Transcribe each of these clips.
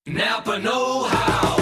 Napa know-how.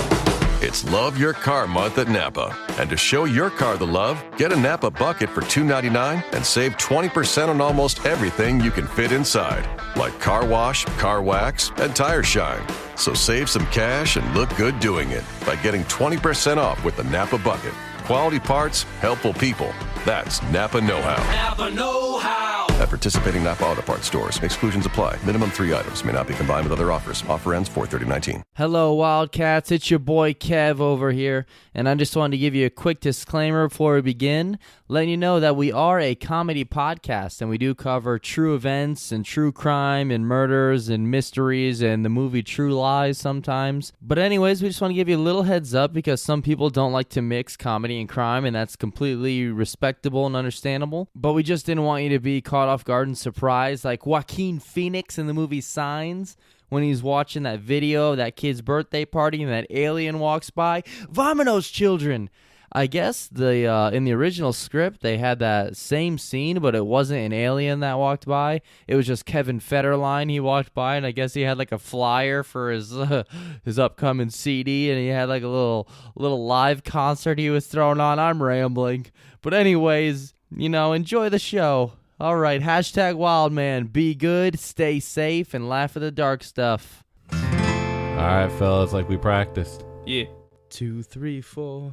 It's Love Your Car Month at Napa. And to show your car the love, get a Napa bucket for $2.99 and save 20% on almost everything you can fit inside, like car wash, car wax, and tire shine. So save some cash and look good doing it by getting 20% off with the Napa bucket. Quality parts, helpful people. That's Napa know-how. Napa know-how. At participating Napa Auto Parts stores, exclusions apply. Minimum 3 items may not be combined with other offers. Offer ends 4/30/19. Hello, Wildcats. It's your boy Kev over here, and I just wanted to give you a quick disclaimer before we begin, letting you know that we are a comedy podcast, and we do cover true events and true crime and murders and mysteries and the movie True Lies sometimes. But anyways, we just want to give you a little heads up because some people don't like to mix comedy and crime, and that's completely respectable and understandable. But we just didn't want you to be caught off guard and surprised like Joaquin Phoenix in the movie Signs, when he's watching that video of that kid's birthday party and that alien walks by. Vamonos, children! I guess in the original script, they had that same scene, but it wasn't an alien that walked by. It was just Kevin Federline. He walked by, and I guess he had like a flyer for his upcoming CD, and he had like a little live concert he was throwing on. I'm rambling. But anyways, enjoy the show. All right, hashtag Wildman. Be good, stay safe, and laugh at the dark stuff. All right, fellas, like we practiced. Yeah. 2, 3, 4.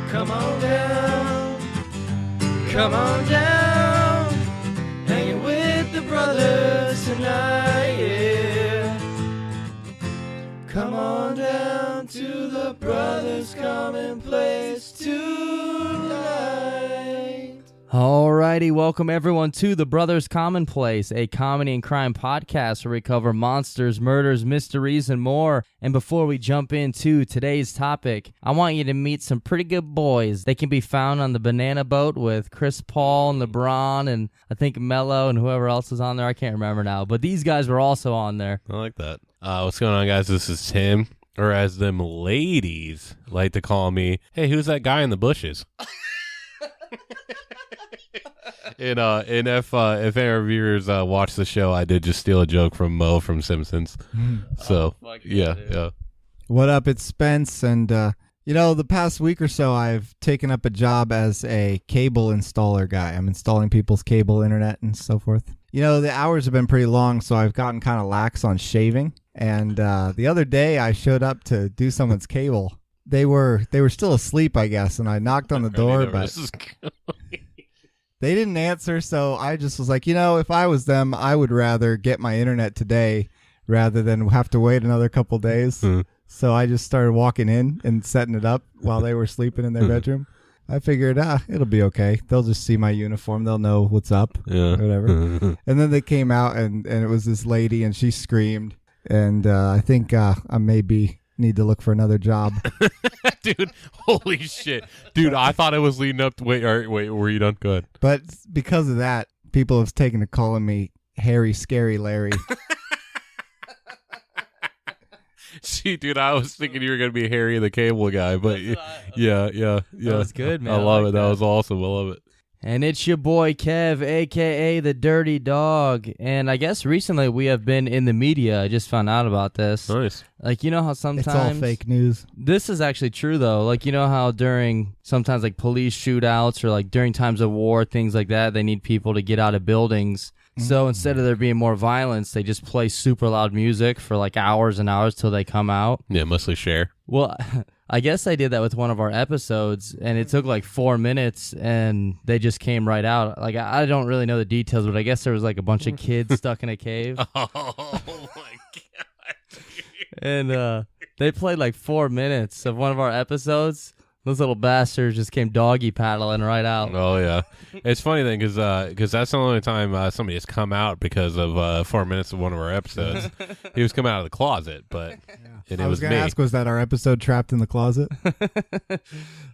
Come on down. Come on down. Hanging with the brothers tonight, yeah. Come on down to the brothers Commonplace tonight. Alrighty, welcome everyone to The Brothers Commonplace, a comedy and crime podcast where we cover monsters, murders, mysteries, and more. And before we jump into today's topic, I want you to meet some pretty good boys. They can be found on the Banana Boat with Chris Paul and LeBron and I think Mello and whoever else is on there. I can't remember now, but these guys were also on there. I like that. What's going on, guys? This is Tim, or as them ladies like to call me, hey, who's that guy in the bushes? And if any of our viewers watch the show, I did just steal a joke from Mo from Simpsons. So yeah. What up? It's Spence, and the past week or so, I've taken up a job as a cable installer guy. I'm installing people's cable internet and so forth. The hours have been pretty long, so I've gotten kind of lax on shaving. And the other day, I showed up to do someone's cable. They were still asleep, I guess, and I knocked on the door, but they didn't answer, so I just was like, if I was them, I would rather get my internet today rather than have to wait another couple days. So I just started walking in and setting it up while they were sleeping in their bedroom. I figured, it'll be okay. They'll just see my uniform. They'll know what's up, or whatever. And then they came out, and it was this lady, and she screamed. And I think I maybe need to look for another job. Dude, holy shit. Dude, I thought it was leading up to... Wait, were you done? Go ahead. But because of that, people have taken to calling me Harry Scary Larry. See, dude, I was thinking you were going to be Harry the Cable Guy, but yeah. That was good, man. I love it. That was awesome. I love it. And it's your boy Kev, a.k.a. the Dirty Dog. And I guess recently we have been in the media. I just found out about this. Nice. Like, how sometimes... It's all fake news. This is actually true, though. Like, how during sometimes, like, police shootouts or, like, during times of war, things like that, they need people to get out of buildings. So instead of there being more violence, they just play super loud music for, like, hours and hours till they come out. Yeah, mostly Cher. Well... I guess I did that with one of our episodes, and it took like 4 minutes, and they just came right out. Like, I don't really know the details, but I guess there was like a bunch of kids stuck in a cave. Oh, my God. And they played like 4 minutes of one of our episodes. Those little bastards just came doggy paddling right out. Oh, yeah. It's funny then because that's the only time somebody has come out because of 4 minutes of one of our episodes. He was coming out of the closet, but and it I was going to ask, was that our episode Trapped in the Closet? That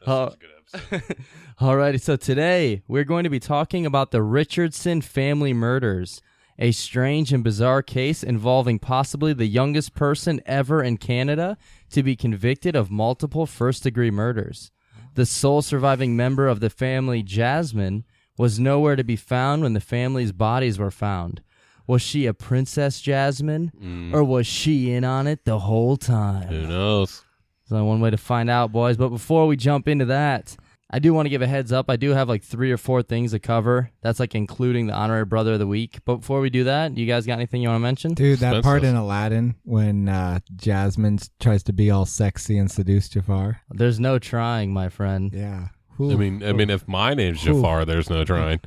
was a good episode. Alrighty, so today we're going to be talking about the Richardson Family Murders, a strange and bizarre case involving possibly the youngest person ever in Canada to be convicted of multiple first-degree murders. The sole surviving member of the family, Jasmine, was nowhere to be found when the family's bodies were found. Was she a Princess Jasmine, or was she in on it the whole time? Who knows? There's only one way to find out, boys. But before we jump into that, I do want to give a heads up. I do have like 3 or 4 things to cover. That's like including the Honorary Brother of the Week. But before we do that, you guys got anything you want to mention? Dude, that Expensive. part in Aladdin when Jasmine tries to be all sexy and seduce Jafar. There's no trying, my friend. Yeah. I mean, if my name's Jafar, there's no trying.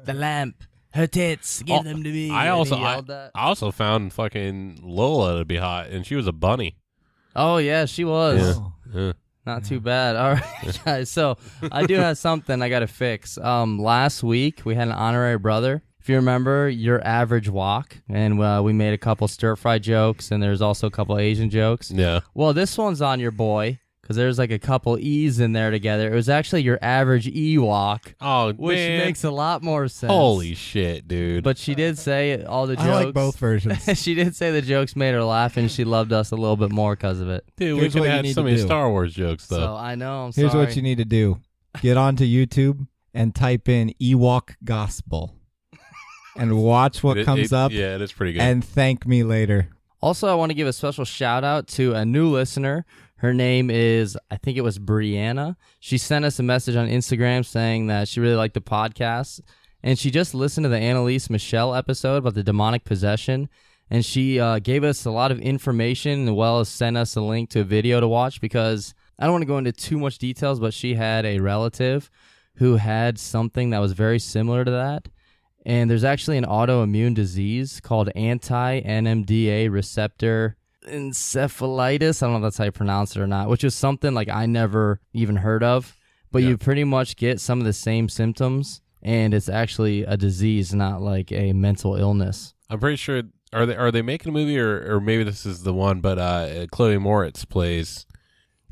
The lamp, her tits, give them to me. I And also he yelled that. I also found fucking Lola to be hot, and she was a bunny. Oh, yeah, she was. Yeah. Oh. Yeah. Not too bad. All right, guys. So I do have something I got to fix. Last week, we had an honorary brother. If you remember, your average walk, and we made a couple stir-fry jokes, and there's also a couple Asian jokes. Yeah. Well, this one's on your boy, because there's like a couple E's in there together. It was actually your average E-walk, Oh, which man. makes a lot more sense. Holy shit, dude. But she did say all the jokes. I like both versions. She did say the jokes made her laugh, and she loved us a little bit more because of it. Dude, we Here's could what you have need had so to many do. Star Wars jokes, though. So I know. I'm Here's sorry. what you need to do. Get onto YouTube and type in Ewok Gospel and watch what comes up Yeah, it is pretty good. and thank me later. Also, I want to give a special shout out to a new listener. Her name is, I think it was Brianna. She sent us a message on Instagram saying that she really liked the podcast. And she just listened to the Annalise Michelle episode about the demonic possession. And she gave us a lot of information as well as sent us a link to a video to watch because I don't want to go into too much details, but she had a relative who had something that was very similar to that. And there's actually an autoimmune disease called anti-NMDA receptor encephalitis. I don't know if that's how you pronounce it or not, which is something like I never even heard of. But you pretty much get some of the same symptoms, and it's actually a disease, not like a mental illness. I'm pretty sure, are they making a movie, or maybe this is the one, but Chloe Moritz plays.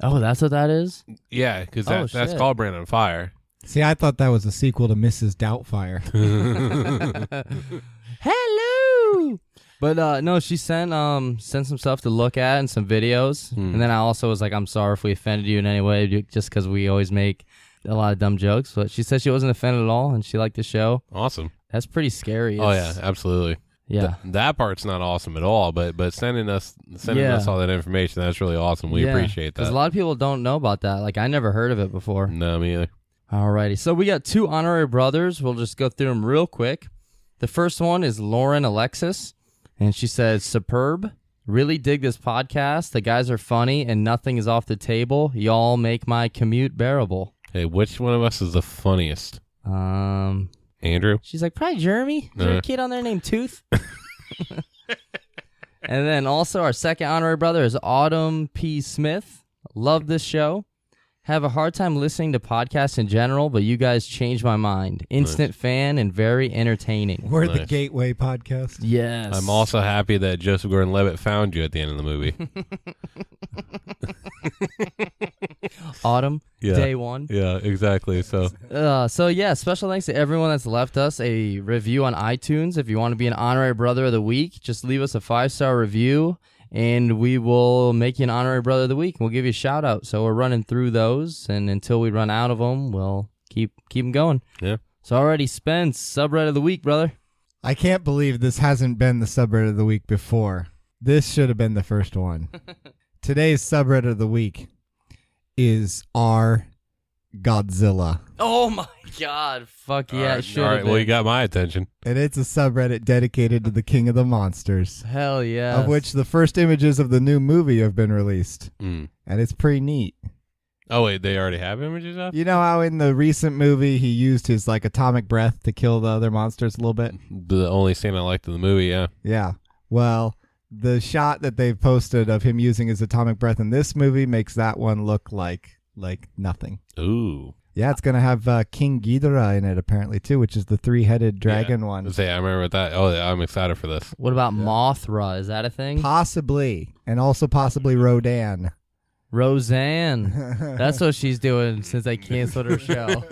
Oh, that's what that is? Yeah, because Oh, that's shit. called Brand on Fire. See, I thought that was a sequel to Mrs. Doubtfire. Hello! But no, she sent some stuff to look at and some videos. And then I also was like, I'm sorry if we offended you in any way, just because we always make a lot of dumb jokes. But she said she wasn't offended at all, and she liked the show. Awesome. That's pretty scary. Oh, yeah, absolutely. Yeah. That part's not awesome at all, but sending us all that information, that's really awesome. We appreciate that. Because a lot of people don't know about that. Like, I never heard of it before. No, me either. Alrighty, so we got 2 honorary brothers. We'll just go through them real quick. The first one is Lauren Alexis, and she says, superb. Really dig this podcast. The guys are funny, and nothing is off the table. Y'all make my commute bearable. Hey, which one of us is the funniest? Andrew? She's like, probably Jeremy. Is there a kid on there named Tooth? And then also our second honorary brother is Autumn P. Smith. Love this show. Have a hard time listening to podcasts in general, but you guys changed my mind. Instant fan and very entertaining. We're the Nice. Gateway Podcast. Yes. I'm also happy that Joseph Gordon-Levitt found you at the end of the movie. Autumn, Yeah. day 1. Yeah, exactly. So So yeah, special thanks to everyone that's left us a review on iTunes. If you want to be an honorary brother of the week, just leave us a 5-star review, and we will make you an honorary brother of the week. We'll give you a shout out. So we're running through those, and until we run out of them, we'll keep them going. yeah. So already, Spence, subreddit of the week, brother. I can't believe this hasn't been the subreddit of the week before. This should have been the first one. Today's subreddit of the week is R Godzilla. Oh my God! Fuck yeah, it should All have right, been. well, you got my attention. And it's a subreddit dedicated to the King of the Monsters, Hell yeah! of which the first images of the new movie have been released. Mm. And it's pretty neat. Oh, wait, they already have images up? You know how in the recent movie he used his like atomic breath to kill the other monsters a little bit? The only scene I liked in the movie, yeah. Yeah. Well, the shot that they've posted of him using his atomic breath in this movie makes that one look like nothing. Ooh. Yeah, it's going to have King Ghidorah in it apparently too, which is the 3-headed dragon one. Let's say I remember that. Oh, yeah, I'm excited for this. What about Mothra? Is that a thing? Possibly. And also possibly Rodan. Roseanne. That's what she's doing since they canceled her show.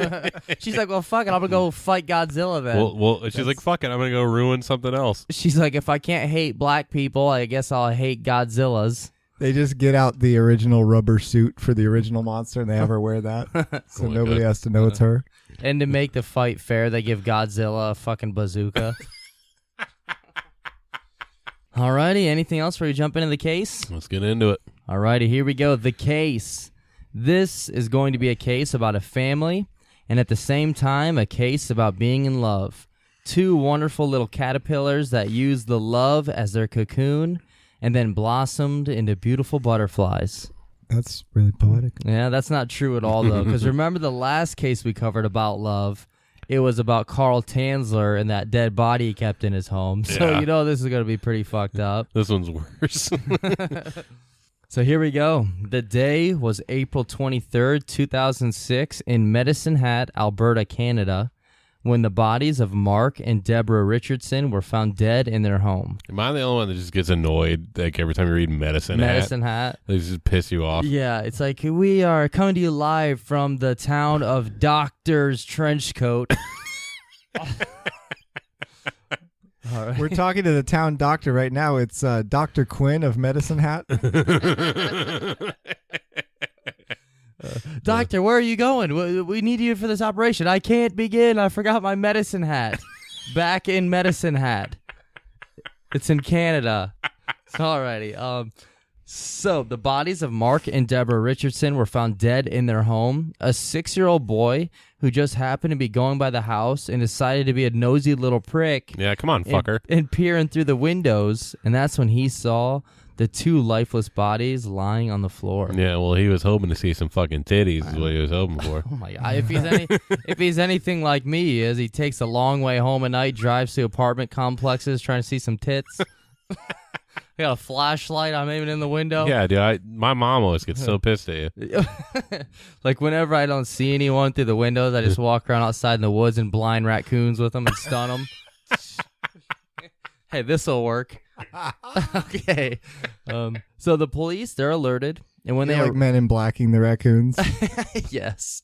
She's like, well, fuck it. I'm going to go fight Godzilla then. Well, she's like, fuck it, I'm going to go ruin something else. She's like, if I can't hate black people, I guess I'll hate Godzillas. They just get out the original rubber suit for the original monster and they have her wear that. So Oh my nobody God. has to know it's her. And to make the fight fair, they give Godzilla a fucking bazooka. Alrighty, anything else before we jump into the case? Let's get into it. Alrighty, here we go. The case. This is going to be a case about a family, and at the same time, a case about being in love. Two wonderful little caterpillars that used the love as their cocoon and then blossomed into beautiful butterflies. That's really poetic. Yeah, that's not true at all, though, because remember the last case we covered about love? It was about Carl Tanzler and that dead body he kept in his home. So Yeah. you know this is going to be pretty fucked up. This one's worse. So here we go. The day was April 23rd, 2006 in Medicine Hat, Alberta, Canada, when the bodies of Mark and Deborah Richardson were found dead in their home. Am I the only one that just gets annoyed like every time you read Medicine Hat? They just piss you off. Yeah, it's like, we are coming to you live from the town of Doctor's Trenchcoat. All right. We're talking to the town doctor right now. It's Dr. Quinn of Medicine Hat. Doctor, where are you going? We need you for this operation. I can't begin. I forgot my medicine hat. Back in Medicine Hat. It's in Canada. Alrighty. So the bodies of Mark and Deborah Richardson were found dead in their home. A 6-year-old boy who just happened to be going by the house and decided to be a nosy little prick. Yeah, come on, fucker. And peering through the windows, and that's when he saw the two lifeless bodies lying on the floor. Yeah, well, he was hoping to see some fucking titties is what he was hoping for. Oh my god! If he's anything like me, he is he takes a long way home at night, drives to apartment complexes trying to see some tits. I got a flashlight. I'm aiming in the window. Yeah, dude, my mom always gets so pissed at you. Like whenever I don't see anyone through the windows, I just walk around outside in the woods and blind raccoons with them and stun them. Hey, this'll work. Okay. So the police, they're alerted. And when They're they like Men in Blacking the raccoons. Yes.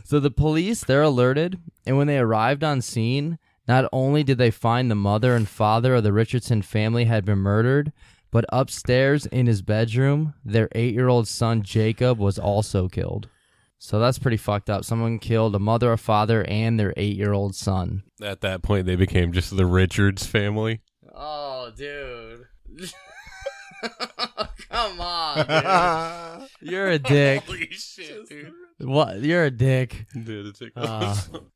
So the police, they're alerted. And when they arrived on scene, not only did they find the mother and father of the Richardson family had been murdered, but upstairs in his bedroom, their 8-year-old son Jacob was also killed. So that's pretty fucked up. Someone killed a mother, a father, and their 8-year-old son. At that point, they became just the Richards family. Oh, dude. Come on, dude. You're a dick. Holy shit, dude. What? You're a dick. Dude, it's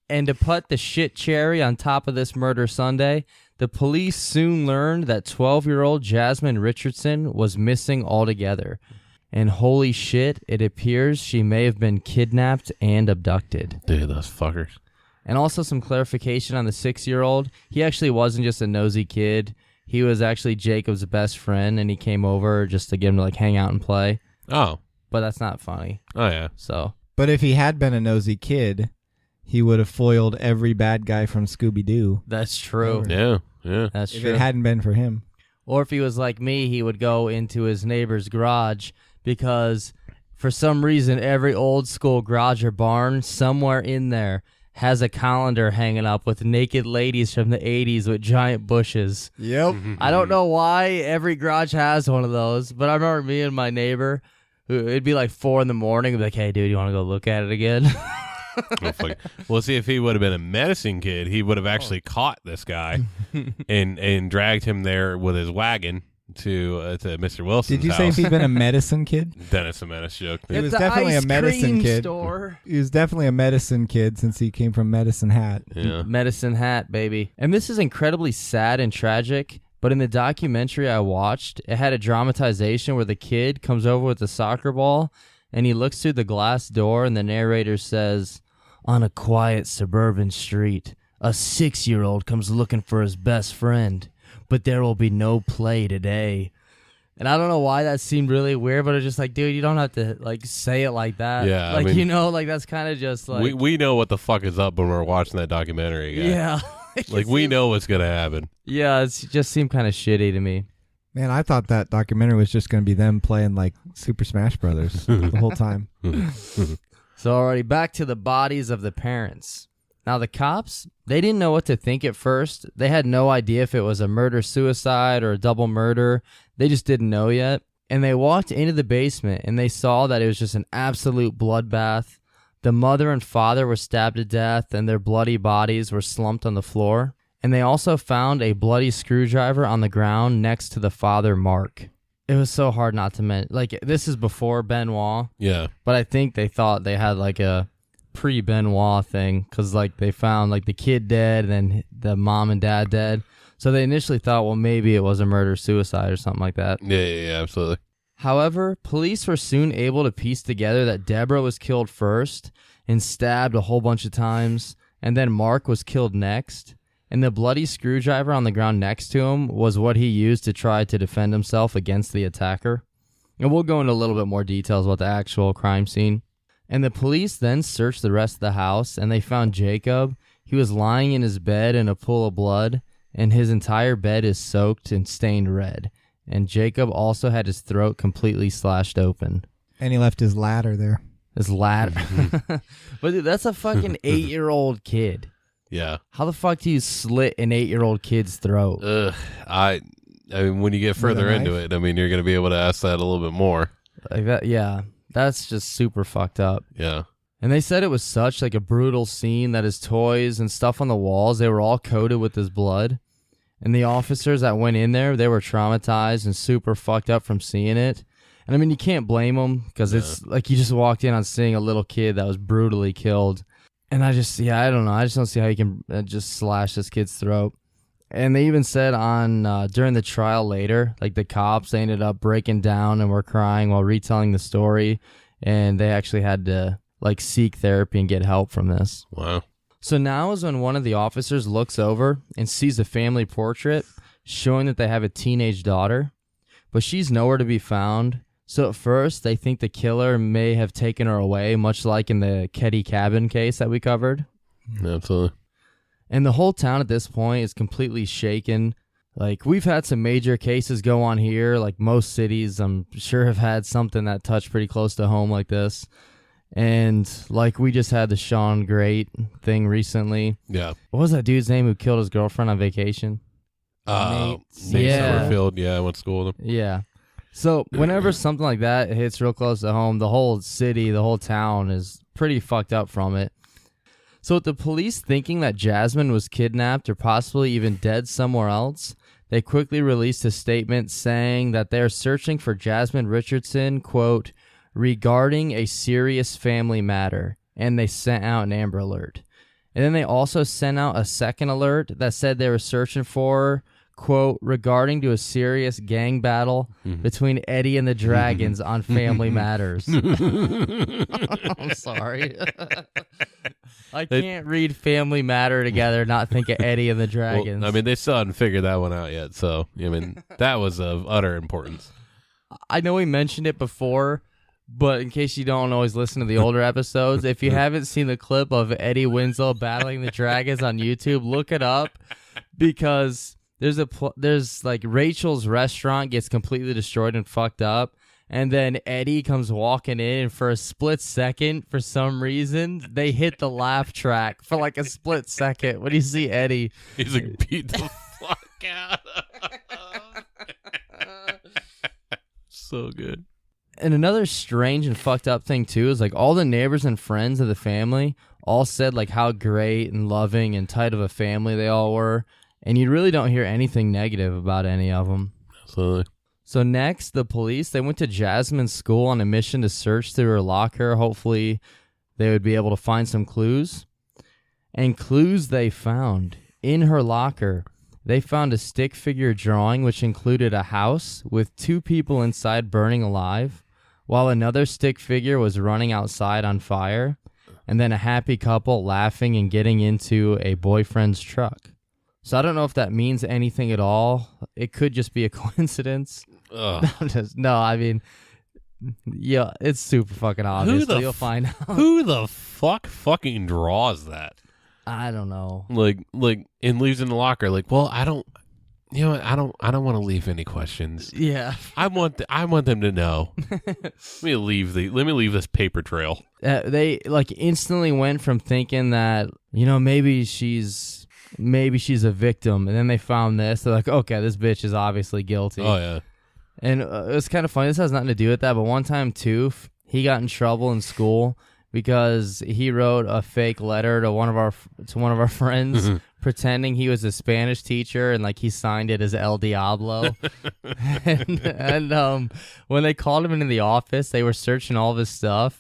And to put the shit cherry on top of this murder Sunday, the police soon learned that 12-year-old Jasmine Richardson was missing altogether. And holy shit, it appears she may have been kidnapped and abducted. Dude, those fuckers. And also some clarification on the 6-year-old. He actually wasn't just a nosy kid. He was actually Jacob's best friend, and he came over just to get him to like hang out and play. Oh. But that's not funny. Oh, yeah. So. But if he had been a nosy kid, he would have foiled every bad guy from Scooby-Doo. That's true. Yeah, yeah. That's If true. it hadn't been for him. Or if he was like me, he would go into his neighbor's garage because for some reason every old school garage or barn somewhere in there has a calendar hanging up with naked ladies from the 80s with giant bushes. Yep. I don't know why every garage has one of those, but I remember me and my neighbor, it'd be like 4 a.m, and be like, hey, dude, you want to go look at it again? Oh, fuck. Well, see, if he would have been a medicine kid, he would have actually caught this guy and dragged him there with his wagon to Mr. Wilson's Did you house. say if he'd been a medicine kid? Dennis the Menace joke. He At was the definitely a ice medicine cream kid. store. He was definitely a medicine kid since he came from Medicine Hat. Yeah. Medicine Hat, baby. And this is incredibly sad and tragic, but in the documentary I watched, it had a dramatization where the kid comes over with a soccer ball and he looks through the glass door and the narrator says, on a quiet suburban street, a 6-year-old comes looking for his best friend, but there will be no play today. And I don't know why that seemed really weird, but it's just like, dude, you don't have to like say it like that. Yeah, I like mean, you know, like that's kind of just like we know what the fuck is up when we're watching that documentary. Guy. yeah, Like we know what's gonna happen. yeah, it just seemed kind of shitty to me. Man, I thought that documentary was just going to be them playing like Super Smash Brothers the whole time. So already back to the bodies of the parents. Now the cops, they didn't know what to think at first. They had no idea if it was a murder-suicide or a double murder. They just didn't know yet. And they walked into the basement and they saw that it was just an absolute bloodbath. The mother and father were stabbed to death and their bloody bodies were slumped on the floor. And they also found a bloody screwdriver on the ground next to the father, Mark. It was so hard not to mention. Like, this is before Benoit. Yeah. But I think they thought they had, like, a pre-Benoit thing. Because, like, they found, like, the kid dead and then the mom and dad dead. So they initially thought, well, maybe it was a murder-suicide or something like that. Yeah, absolutely. However, police were soon able to piece together that Deborah was killed first and stabbed a whole bunch of times. And then Mark was killed next. And the bloody screwdriver on the ground next to him was what he used to try to defend himself against the attacker. And we'll go into a little bit more details about the actual crime scene. And the police then searched the rest of the house, and they found Jacob. He was lying in his bed in a pool of blood, and his entire bed is soaked and stained red. And Jacob also had his throat completely slashed open. And he left his ladder there. His ladder. But dude, that's a fucking 8-year-old kid. Yeah. How the fuck do you slit an 8-year-old kid's throat? I mean, when you get further into it, I mean, you're going to be able to ask that a little bit more. Like that, yeah. That's just super fucked up. Yeah. And they said it was such like a brutal scene that his toys and stuff on the walls, they were all coated with his blood. And the officers that went in there, they were traumatized and super fucked up from seeing it. And I mean, you can't blame them because it's like you just walked in on seeing a little kid that was brutally killed. And I don't know. I just don't see how you can just slash this kid's throat. And they even said on during the trial later, like the cops, they ended up breaking down and were crying while retelling the story. And they actually had to like seek therapy and get help from this. Wow. So now is when one of the officers looks over and sees a family portrait showing that they have a teenage daughter, but she's nowhere to be found. So at first, they think the killer may have taken her away, much like in the Ketty Cabin case that we covered. Absolutely. And the whole town at this point is completely shaken. Like, we've had some major cases go on here. Like, most cities, I'm sure, have had something that touched pretty close to home like this. And, like, we just had the Sean Great thing recently. Yeah. What was that dude's name who killed his girlfriend on vacation? Nate Yeah. Summerfield. Yeah, I went to school with him. Yeah. So whenever something like that hits real close to home, the whole city, the whole town is pretty fucked up from it. So with the police thinking that Jasmine was kidnapped or possibly even dead somewhere else, they quickly released a statement saying that they're searching for Jasmine Richardson, quote, regarding a serious family matter, and they sent out an Amber Alert. And then they also sent out a second alert that said they were searching for her, quote, regarding to a serious gang battle between Eddie and the Dragons on Family Matters. I'm sorry. I can't read Family Matter together, not think of Eddie and the Dragons. Well, I mean, they still hadn't figured that one out yet, so, I mean, that was of utter importance. I know we mentioned it before, but in case you don't always listen to the older episodes, if you haven't seen the clip of Eddie Winslow battling the Dragons on YouTube, look it up, because there's like Rachel's restaurant gets completely destroyed and fucked up, and then Eddie comes walking in, and for a split second, for some reason, they hit the laugh track for like a split second. When you see Eddie, He's like, beat the fuck out. So good. And another strange and fucked up thing too is like all the neighbors and friends of the family all said like how great and loving and tight of a family they all were. And you really don't hear anything negative about any of them. Absolutely. So next, the police, they went to Jasmine's school on a mission to search through her locker. Hopefully, they would be able to find some clues. And clues they found in her locker. They found a stick figure drawing which included a house with 2 people inside burning alive, while another stick figure was running outside on fire, and then a happy couple laughing and getting into a boyfriend's truck. So I don't know if that means anything at all. It could just be a coincidence. No, I mean, yeah, it's super fucking obvious. You'll find out. Who the fuck fucking draws that? I don't know. Like, and leaves in the locker. Like, well, I don't. You know what? I don't want to leave any questions. Yeah, I want them to know. Let me leave this paper trail. They like instantly went from thinking that maybe she's a victim, and then they found this. They're like, okay, this bitch is obviously guilty. Oh yeah. And it's kind of funny. This has nothing to do with that, but one time too, he got in trouble in school because he wrote a fake letter to one of our friends pretending he was a Spanish teacher, and like he signed it as El Diablo. and when they called him into the office, they were searching all of his stuff.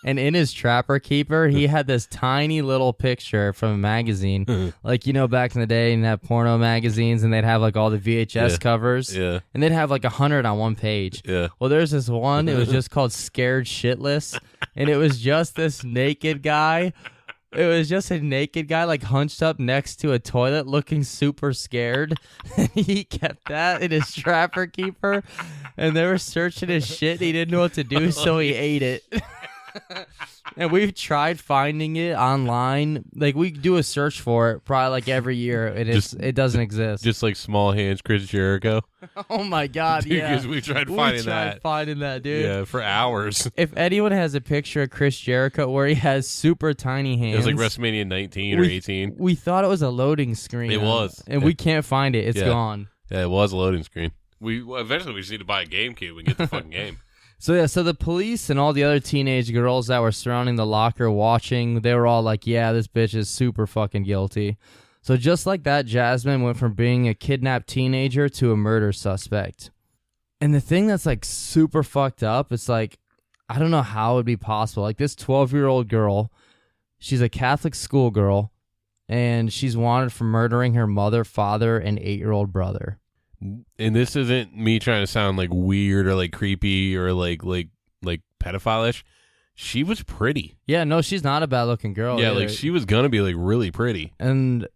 And in his Trapper Keeper, he had this tiny little picture from a magazine. Like, you know, back in the day, and have porno magazines, and they'd have like all the VHS covers. Yeah. And they'd have like 100 on one page. Yeah. Well, there's this one, it was just called Scared Shitless. And it was just this naked guy. It was just a naked guy, like hunched up next to a toilet looking super scared. And he kept that in his Trapper Keeper. And they were searching his shit. He didn't know what to do, so he ate it. And we've tried finding it online. Like, we do a search for it probably like every year. It doesn't exist. Just like Small Hands Chris Jericho. Oh my God, Dude, yeah. because we tried finding that. Dude. Yeah, for hours. If anyone has a picture of Chris Jericho where he has super tiny hands. It was like WrestleMania 19 or 18. We thought it was a loading screen. It was. And we can't find it. It's gone. Yeah, it was a loading screen. Eventually we just need to buy a GameCube and get the fucking game. So the police and all the other teenage girls that were surrounding the locker watching, they were all like, yeah, this bitch is super fucking guilty. So just like that, Jasmine went from being a kidnapped teenager to a murder suspect. And the thing that's like super fucked up, it's like, I don't know how it would be possible. Like, this 12-year-old girl, she's a Catholic schoolgirl, and she's wanted for murdering her mother, father, and 8-year-old brother. And this isn't me trying to sound like weird or like creepy or like pedophile-ish. She was pretty. Yeah, no, she's not a bad-looking girl. Yeah, either. like she was gonna be like really pretty. And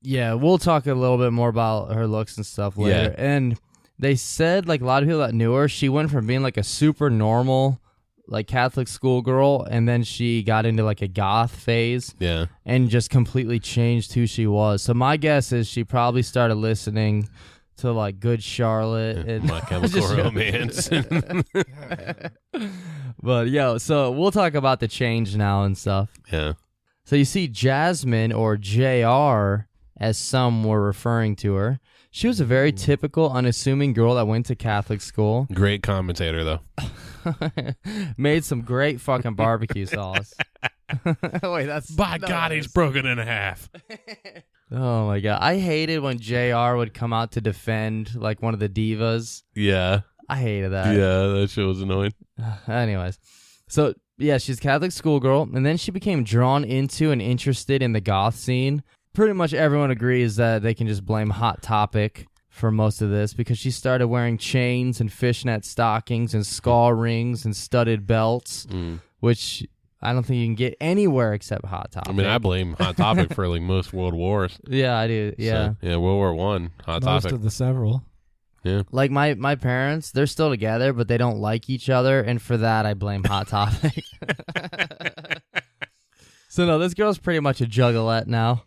yeah, we'll talk a little bit more about her looks and stuff later. Yeah. And they said, like, a lot of people that knew her, she went from being like a super normal, like, Catholic schoolgirl, and then she got into like a goth phase. Yeah. And just completely changed who she was. So my guess is she probably started listening to like Good Charlotte and My Chemical Romance. But so we'll talk about the change now and stuff. Yeah. So you see Jasmine, or JR, as some were referring to her. She was a very typical, unassuming girl that went to Catholic school. Great commentator though. Made some great fucking barbecue sauce. Wait, that's... By God, he's broken in half. Oh my God. I hated when JR would come out to defend like one of the divas. Yeah. I hated that. Yeah, that shit was annoying. Anyways. So, yeah, she's a Catholic schoolgirl, and then she became drawn into and interested in the goth scene. Pretty much everyone agrees that they can just blame Hot Topic for most of this, because she started wearing chains and fishnet stockings and skull rings and studded belts, which... I don't think you can get anywhere except Hot Topic. I mean, I blame Hot Topic for like most world wars. Yeah, I do. Yeah. So, yeah, World War One, Hot Most Topic. of the several. Yeah. Like my parents, they're still together, but they don't like each other, and for that I blame Hot Topic. So no, this girl's pretty much a juggalette now.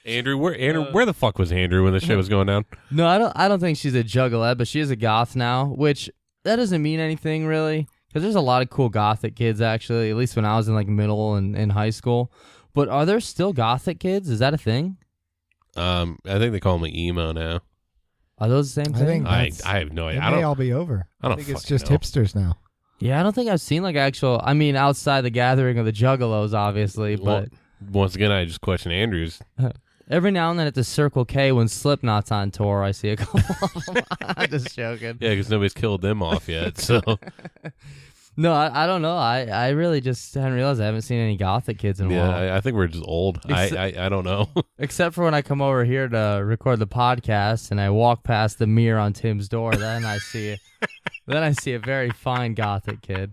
Andrew, where the fuck was Andrew when the shit was going down? No, I don't think she's a juggalette, but she is a goth now, which that doesn't mean anything really. Because there's a lot of cool gothic kids, actually, at least when I was in like middle and in high school. But are there still gothic kids? Is that a thing? I think they call me emo now. Are those the same I thing? think I have no idea. It may all be over. I don't think it's fucking just know. hipsters now. Yeah, I don't think I've seen like actual... I mean, outside the gathering of the juggalos, obviously, but... Once again, I just question Andrew's. Every now and then at the Circle K when Slipknot's on tour, I see a couple of them. I'm just joking. Yeah, because nobody's killed them off yet. So No, I don't know. I really just hadn't realized I haven't seen any gothic kids in a while. yeah, I think we're just old. I don't know. Except for when I come over here to record the podcast and I walk past the mirror on Tim's door, then I see a very fine gothic kid.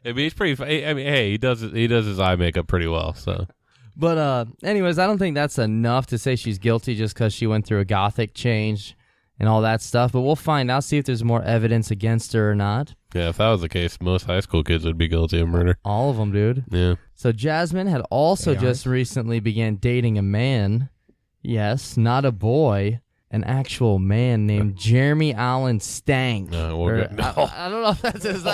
I mean, he's pretty. I mean, hey, he does his eye makeup pretty well. So, But anyways, I don't think that's enough to say she's guilty just because she went through a gothic change and all that stuff. But we'll find out, see if there's more evidence against her or not. yeah, if that was the case, most high school kids would be guilty of murder. All of them, dude. Yeah. So Jasmine had also just recently began dating a man. Yes, not a boy. an actual man named Jeremy Allen Stank. No, Or, I don't know if that's his.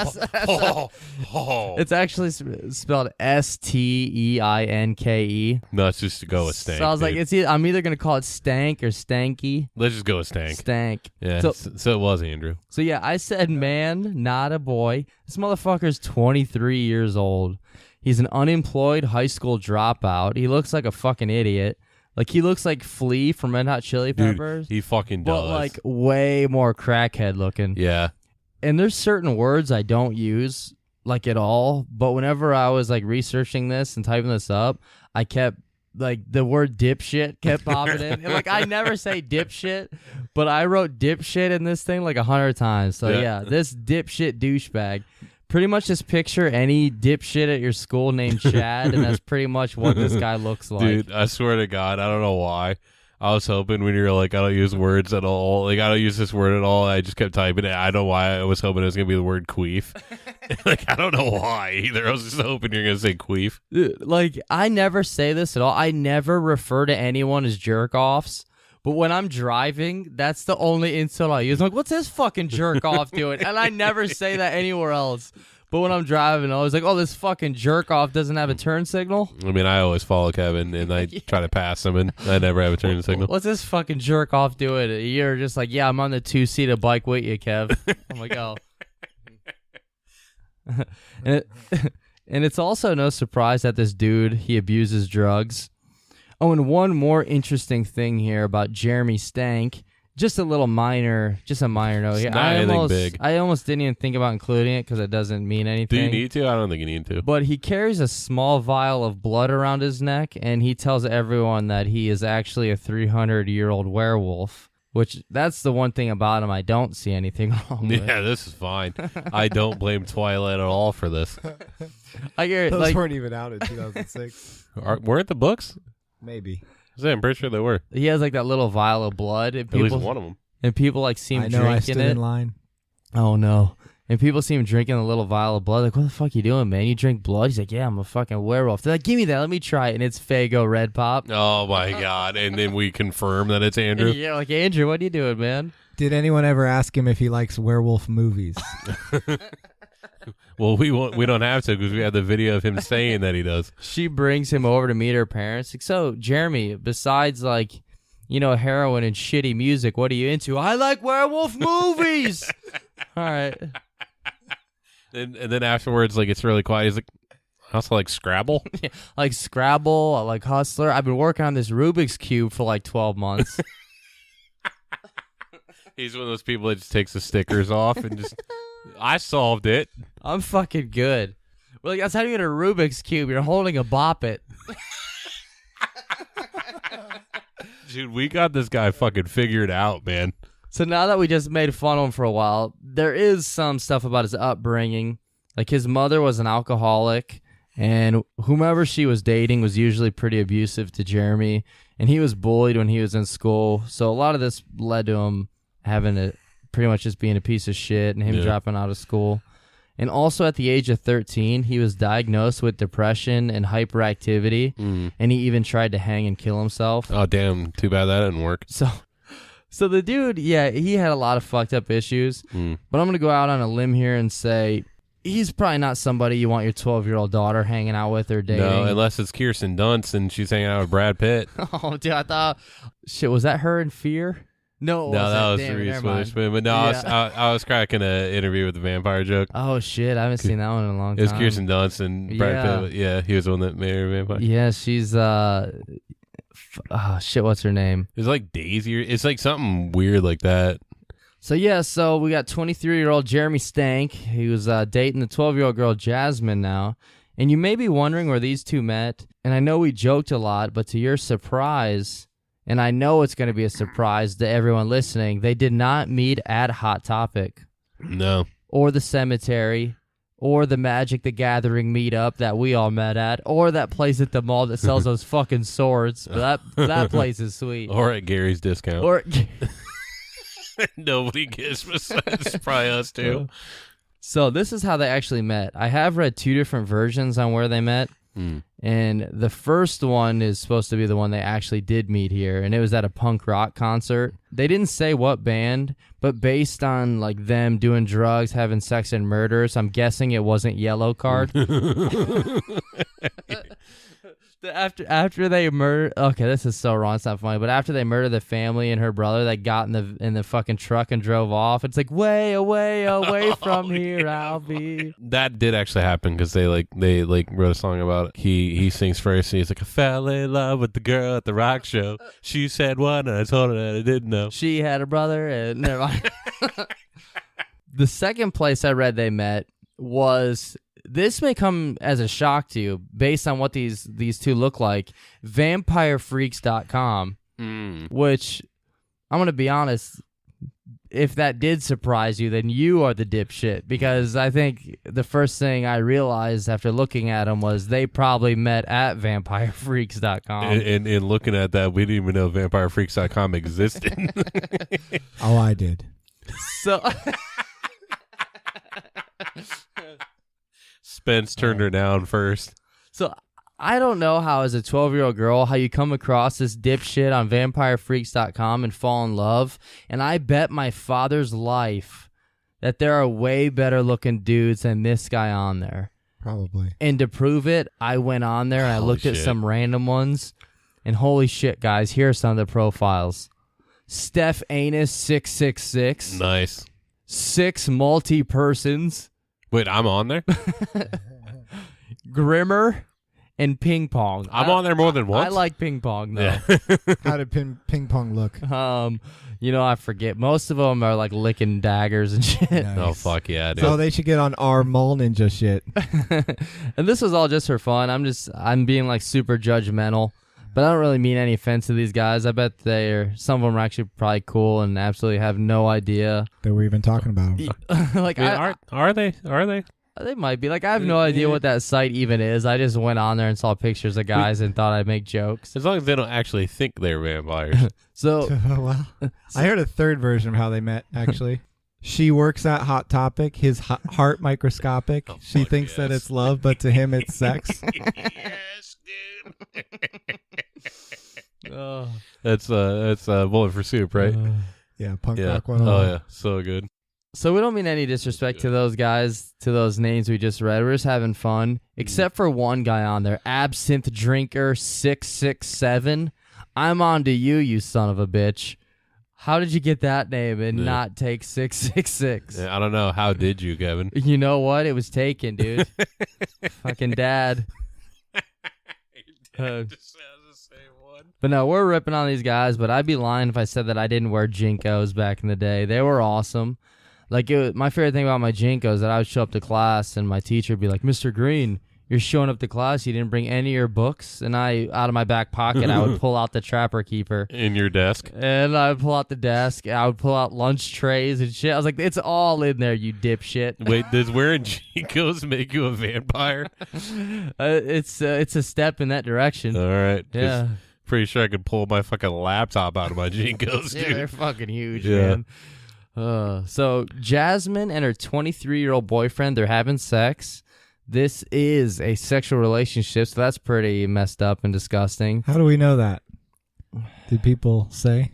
It's actually spelled Steinke. No, it's just to go with Stank. So I was like, dude. I'm either gonna call it Stank or Stanky. Let's just go with Stank. Stank. Yeah, So, so it was Andrew. so yeah, I said man, not a boy. This motherfucker's 23 years old. He's an unemployed high school dropout. He looks like a fucking idiot. Like, he looks like Flea from Red Hot Chili Peppers. Dude, he fucking does. But, like, way more crackhead looking. Yeah. And there's certain words I don't use, like, at all. But whenever I was, like, researching this and typing this up, I kept, like, the word dipshit kept popping in. And, like, I never say dipshit, but I wrote dipshit in this thing, like, 100 times. So, yeah, this dipshit douchebag. Pretty much just picture any dipshit at your school named Chad, and that's pretty much what this guy looks like. Dude, I swear to God, I don't know why. I was hoping when you were like, I don't use words at all. Like, I don't use this word at all. I just kept typing it. I don't know why. I was hoping it was going to be the word queef. Like, I don't know why either. I was just hoping you're going to say queef. Dude, like, I never say this at all. I never refer to anyone as jerk-offs. But when I'm driving, that's the only insult I use. I'm like, what's this fucking jerk-off doing? And I never say that anywhere else. But when I'm driving, I was like, oh, this fucking jerk-off doesn't have a turn signal? I mean, I always follow Kevin, and I try to pass him, and I never have a turn signal. What's this fucking jerk-off doing? You're just like, yeah, I'm on the two-seater bike with you, Kev. I'm like, oh. And it's also no surprise that this dude, he abuses drugs. Oh, and one more interesting thing here about Jeremy Stank. Just a minor note here. I almost didn't even think about including it because it doesn't mean anything. Do you need to? I don't think you need to. But he carries a small vial of blood around his neck, and he tells everyone that he is actually a 300-year-old werewolf. Which, that's the one thing about him I don't see anything wrong with. Yeah, this is fine. I don't blame Twilight at all for this. I hear, Those like, weren't even out in 2006. Weren't the books? Maybe. I'm pretty sure they were. he has like that little vial of blood, and At least people, one of them. and people like see him I know I drinking stood it. in line. Oh no. And people see him drinking a little vial of blood. Like, what the fuck you doing, man? You drink blood? He's like, yeah, I'm a fucking werewolf. They're like, give me that. Let me try it. And it's Faygo Red Pop. Oh, my God. And then we confirm that it's Andrew. Yeah, like, Andrew, what are you doing, man? Did anyone ever ask him if he likes werewolf movies? Well, we don't have to because we have the video of him saying that he does. She brings him over to meet her parents. Like, so, Jeremy, besides, like, you know, heroin and shitty music, what are you into? I like werewolf movies. All right. And then afterwards, like, it's really quiet. He's like, I also like Scrabble. Yeah, like Scrabble, I like Hustler. I've been working on this Rubik's Cube for like 12 months. He's one of those people that just takes the stickers off and just, I solved it. I'm fucking good. Well, like, that's how you get a Rubik's Cube. You're holding a Bop It. Dude, we got this guy fucking figured out, man. So now that we just made fun of him for a while, there is some stuff about his upbringing. Like, his mother was an alcoholic, and whomever she was dating was usually pretty abusive to Jeremy, and he was bullied when he was in school. So a lot of this led to him having to pretty much just being a piece of shit and him dropping out of school. And also at the age of 13, he was diagnosed with depression and hyperactivity, and he even tried to hang and kill himself. Oh, damn. Too bad that didn't work. So the dude, yeah, he had a lot of fucked up issues, but I'm going to go out on a limb here and say he's probably not somebody you want your 12-year-old daughter hanging out with or dating. No, unless it's Kirsten Dunst and she's hanging out with Brad Pitt. Oh, dude, I thought, shit, was that her in Fear? No, that was Damn, Reese never mind. Witherspoon. But no, I was cracking an interview with the vampire joke. Oh, shit, I haven't seen that one in a long time. It was Kirsten Dunst and Brad Pitt. Yeah, he was the one that made her a vampire. Yeah, she's, shit, what's her name? It's like Daisy. It's like something weird like that. So we got 23-year-old Jeremy Stank. He was dating the 12-year-old girl Jasmine now. And you may be wondering where these two met. And I know we joked a lot, but to your surprise, and I know it's going to be a surprise to everyone listening, they did not meet at Hot Topic. No. Or the cemetery. Or the Magic the Gathering meetup that we all met at. Or that place at the mall that sells those fucking swords. But that place is sweet. Or at Gary's Discount. Or... Nobody gets besides probably us too. So this is how they actually met. I have read two different versions on where they met. And the first one is supposed to be the one they actually did meet here, and it was at a punk rock concert. They didn't say what band, but based on like them doing drugs, having sex, and murders, I'm guessing it wasn't Yellow Card. After they murder, okay, this is so wrong. It's not funny, but after they murdered the family and her brother, they got in the fucking truck and drove off. It's like way away from here I'll be. That did actually happen because they wrote a song about it. He sings first. And he's like, I fell in love with the girl at the rock show. She said one, and I told her that I didn't know. She had a brother, and never mind. The second place I read they met was. This may come as a shock to you based on what these two look like. VampireFreaks.com, which I'm going to be honest, if that did surprise you, then you are the dipshit, because I think the first thing I realized after looking at them was they probably met at VampireFreaks.com. And looking at that, we didn't even know VampireFreaks.com existed. Oh, I did. So... Spence turned her down first. So I don't know how, as a 12-year-old girl, how you come across this dipshit on VampireFreaks.com and fall in love. And I bet my father's life that there are way better looking dudes than this guy on there. Probably. And to prove it, I went on there and I looked at some random ones. And holy shit, guys, here are some of the profiles. Steph Anus 666. Nice. 6 multi-persons. Wait, I'm on there? Grimmer and Ping Pong. I'm on there more than once? I like Ping Pong, though. Yeah. How did ping pong look? I forget. Most of them are like licking daggers and shit. Nice. Oh, fuck yeah, dude. So they should get on our mall ninja shit. And this was all just for fun. I'm being like super judgmental. But I don't really mean any offense to these guys. I bet some of them are actually probably cool and absolutely have no idea That we're even talking about them. like are they? Are they? They might be. Like, I have no idea what that site even is. I just went on there and saw pictures of guys and thought I'd make jokes. As long as they don't actually think they're vampires. So, Well, I heard a third version of how they met, actually. She works at Hot Topic, his heart microscopic. Oh, She thinks that it's love, but to him it's sex. Yes, dude. That's That's Bullet for Soup, right? Yeah, punk Yeah. rock 101. Oh, yeah. So good. So we don't mean any disrespect to those guys, to those names we just read. We're just having fun. Except for one guy on there, Absinthe Drinker 667. I'm on to you, you son of a bitch. How did you get that name and not take 666? Yeah, I don't know. How did you, Kevin? You know what? It was taken, dude. Fucking dad. But no, we're ripping on these guys, but I'd be lying if I said that I didn't wear Jinkos back in the day. They were awesome. Like, my favorite thing about my Jinkos is that I would show up to class and my teacher would be like, Mr. Green, you're showing up to class, you didn't bring any of your books? And out of my back pocket, I would pull out the Trapper Keeper. In your desk? And I would pull out the desk. I would pull out lunch trays and shit. I was like, it's all in there, you dipshit. Wait, does wearing Jinkos make you a vampire? It's a step in that direction. All right. Yeah. Pretty sure I could pull my fucking laptop out of my Jinkos, dude. Yeah, they're fucking huge, Yeah. man. So Jasmine and her 23-year-old boyfriend, they're having sex. This is a sexual relationship, so that's pretty messed up and disgusting. How do we know that? Did people say?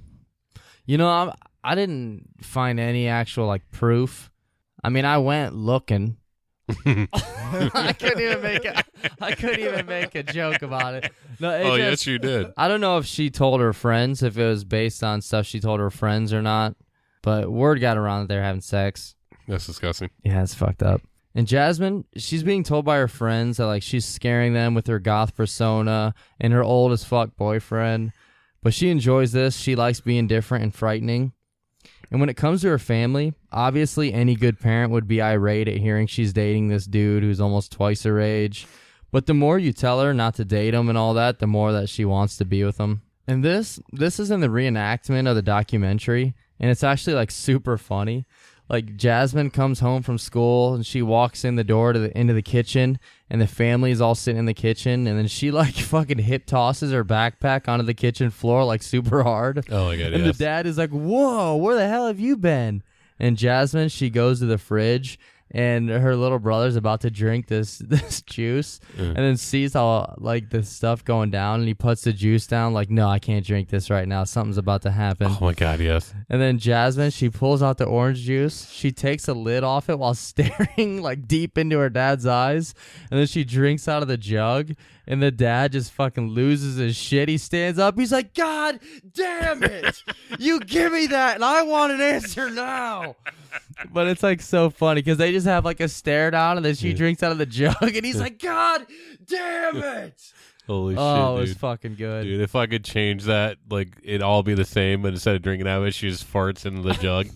You know, I didn't find any actual like proof. I mean, I went looking. I couldn't even make a joke about it. No, Yes, you did. I don't know if she told her friends, if it was based on stuff she told her friends or not, but word got around that they're having sex. That's disgusting. Yeah, it's fucked up. And Jasmine, she's being told by her friends that like she's scaring them with her goth persona and her old as fuck boyfriend, but she enjoys this. She likes being different and frightening. And when it comes to her family, obviously any good parent would be irate at hearing she's dating this dude who's almost twice her age. But the more you tell her not to date him and all that, the more that she wants to be with him. And this is in the reenactment of the documentary, and it's actually like super funny. Like, Jasmine comes home from school and she walks in the door into the kitchen, and the family's all sitting in the kitchen, and then she like fucking hip tosses her backpack onto the kitchen floor like super hard. Oh my god! And the dad is like, "Whoa, where the hell have you been?" And Jasmine, she goes to the fridge and her little brother's about to drink this juice, and then sees how like the stuff going down, and he puts the juice down like, no, I can't drink this right now. Something's about to happen. Oh my God, yes. And then Jasmine, she pulls out the orange juice. She takes a lid off it while staring like deep into her dad's eyes, and then she drinks out of the jug. And the dad just fucking loses his shit. He stands up. He's like, God damn it. You give me that, and I want an answer now. But it's like so funny because they just have like a stare down, and then she drinks out of the jug, and he's like, God damn it. Holy shit, Oh, it was dude. fucking good. Dude, if I could change that, like, it'd all be the same, but instead of drinking out of it, she just farts into the jug.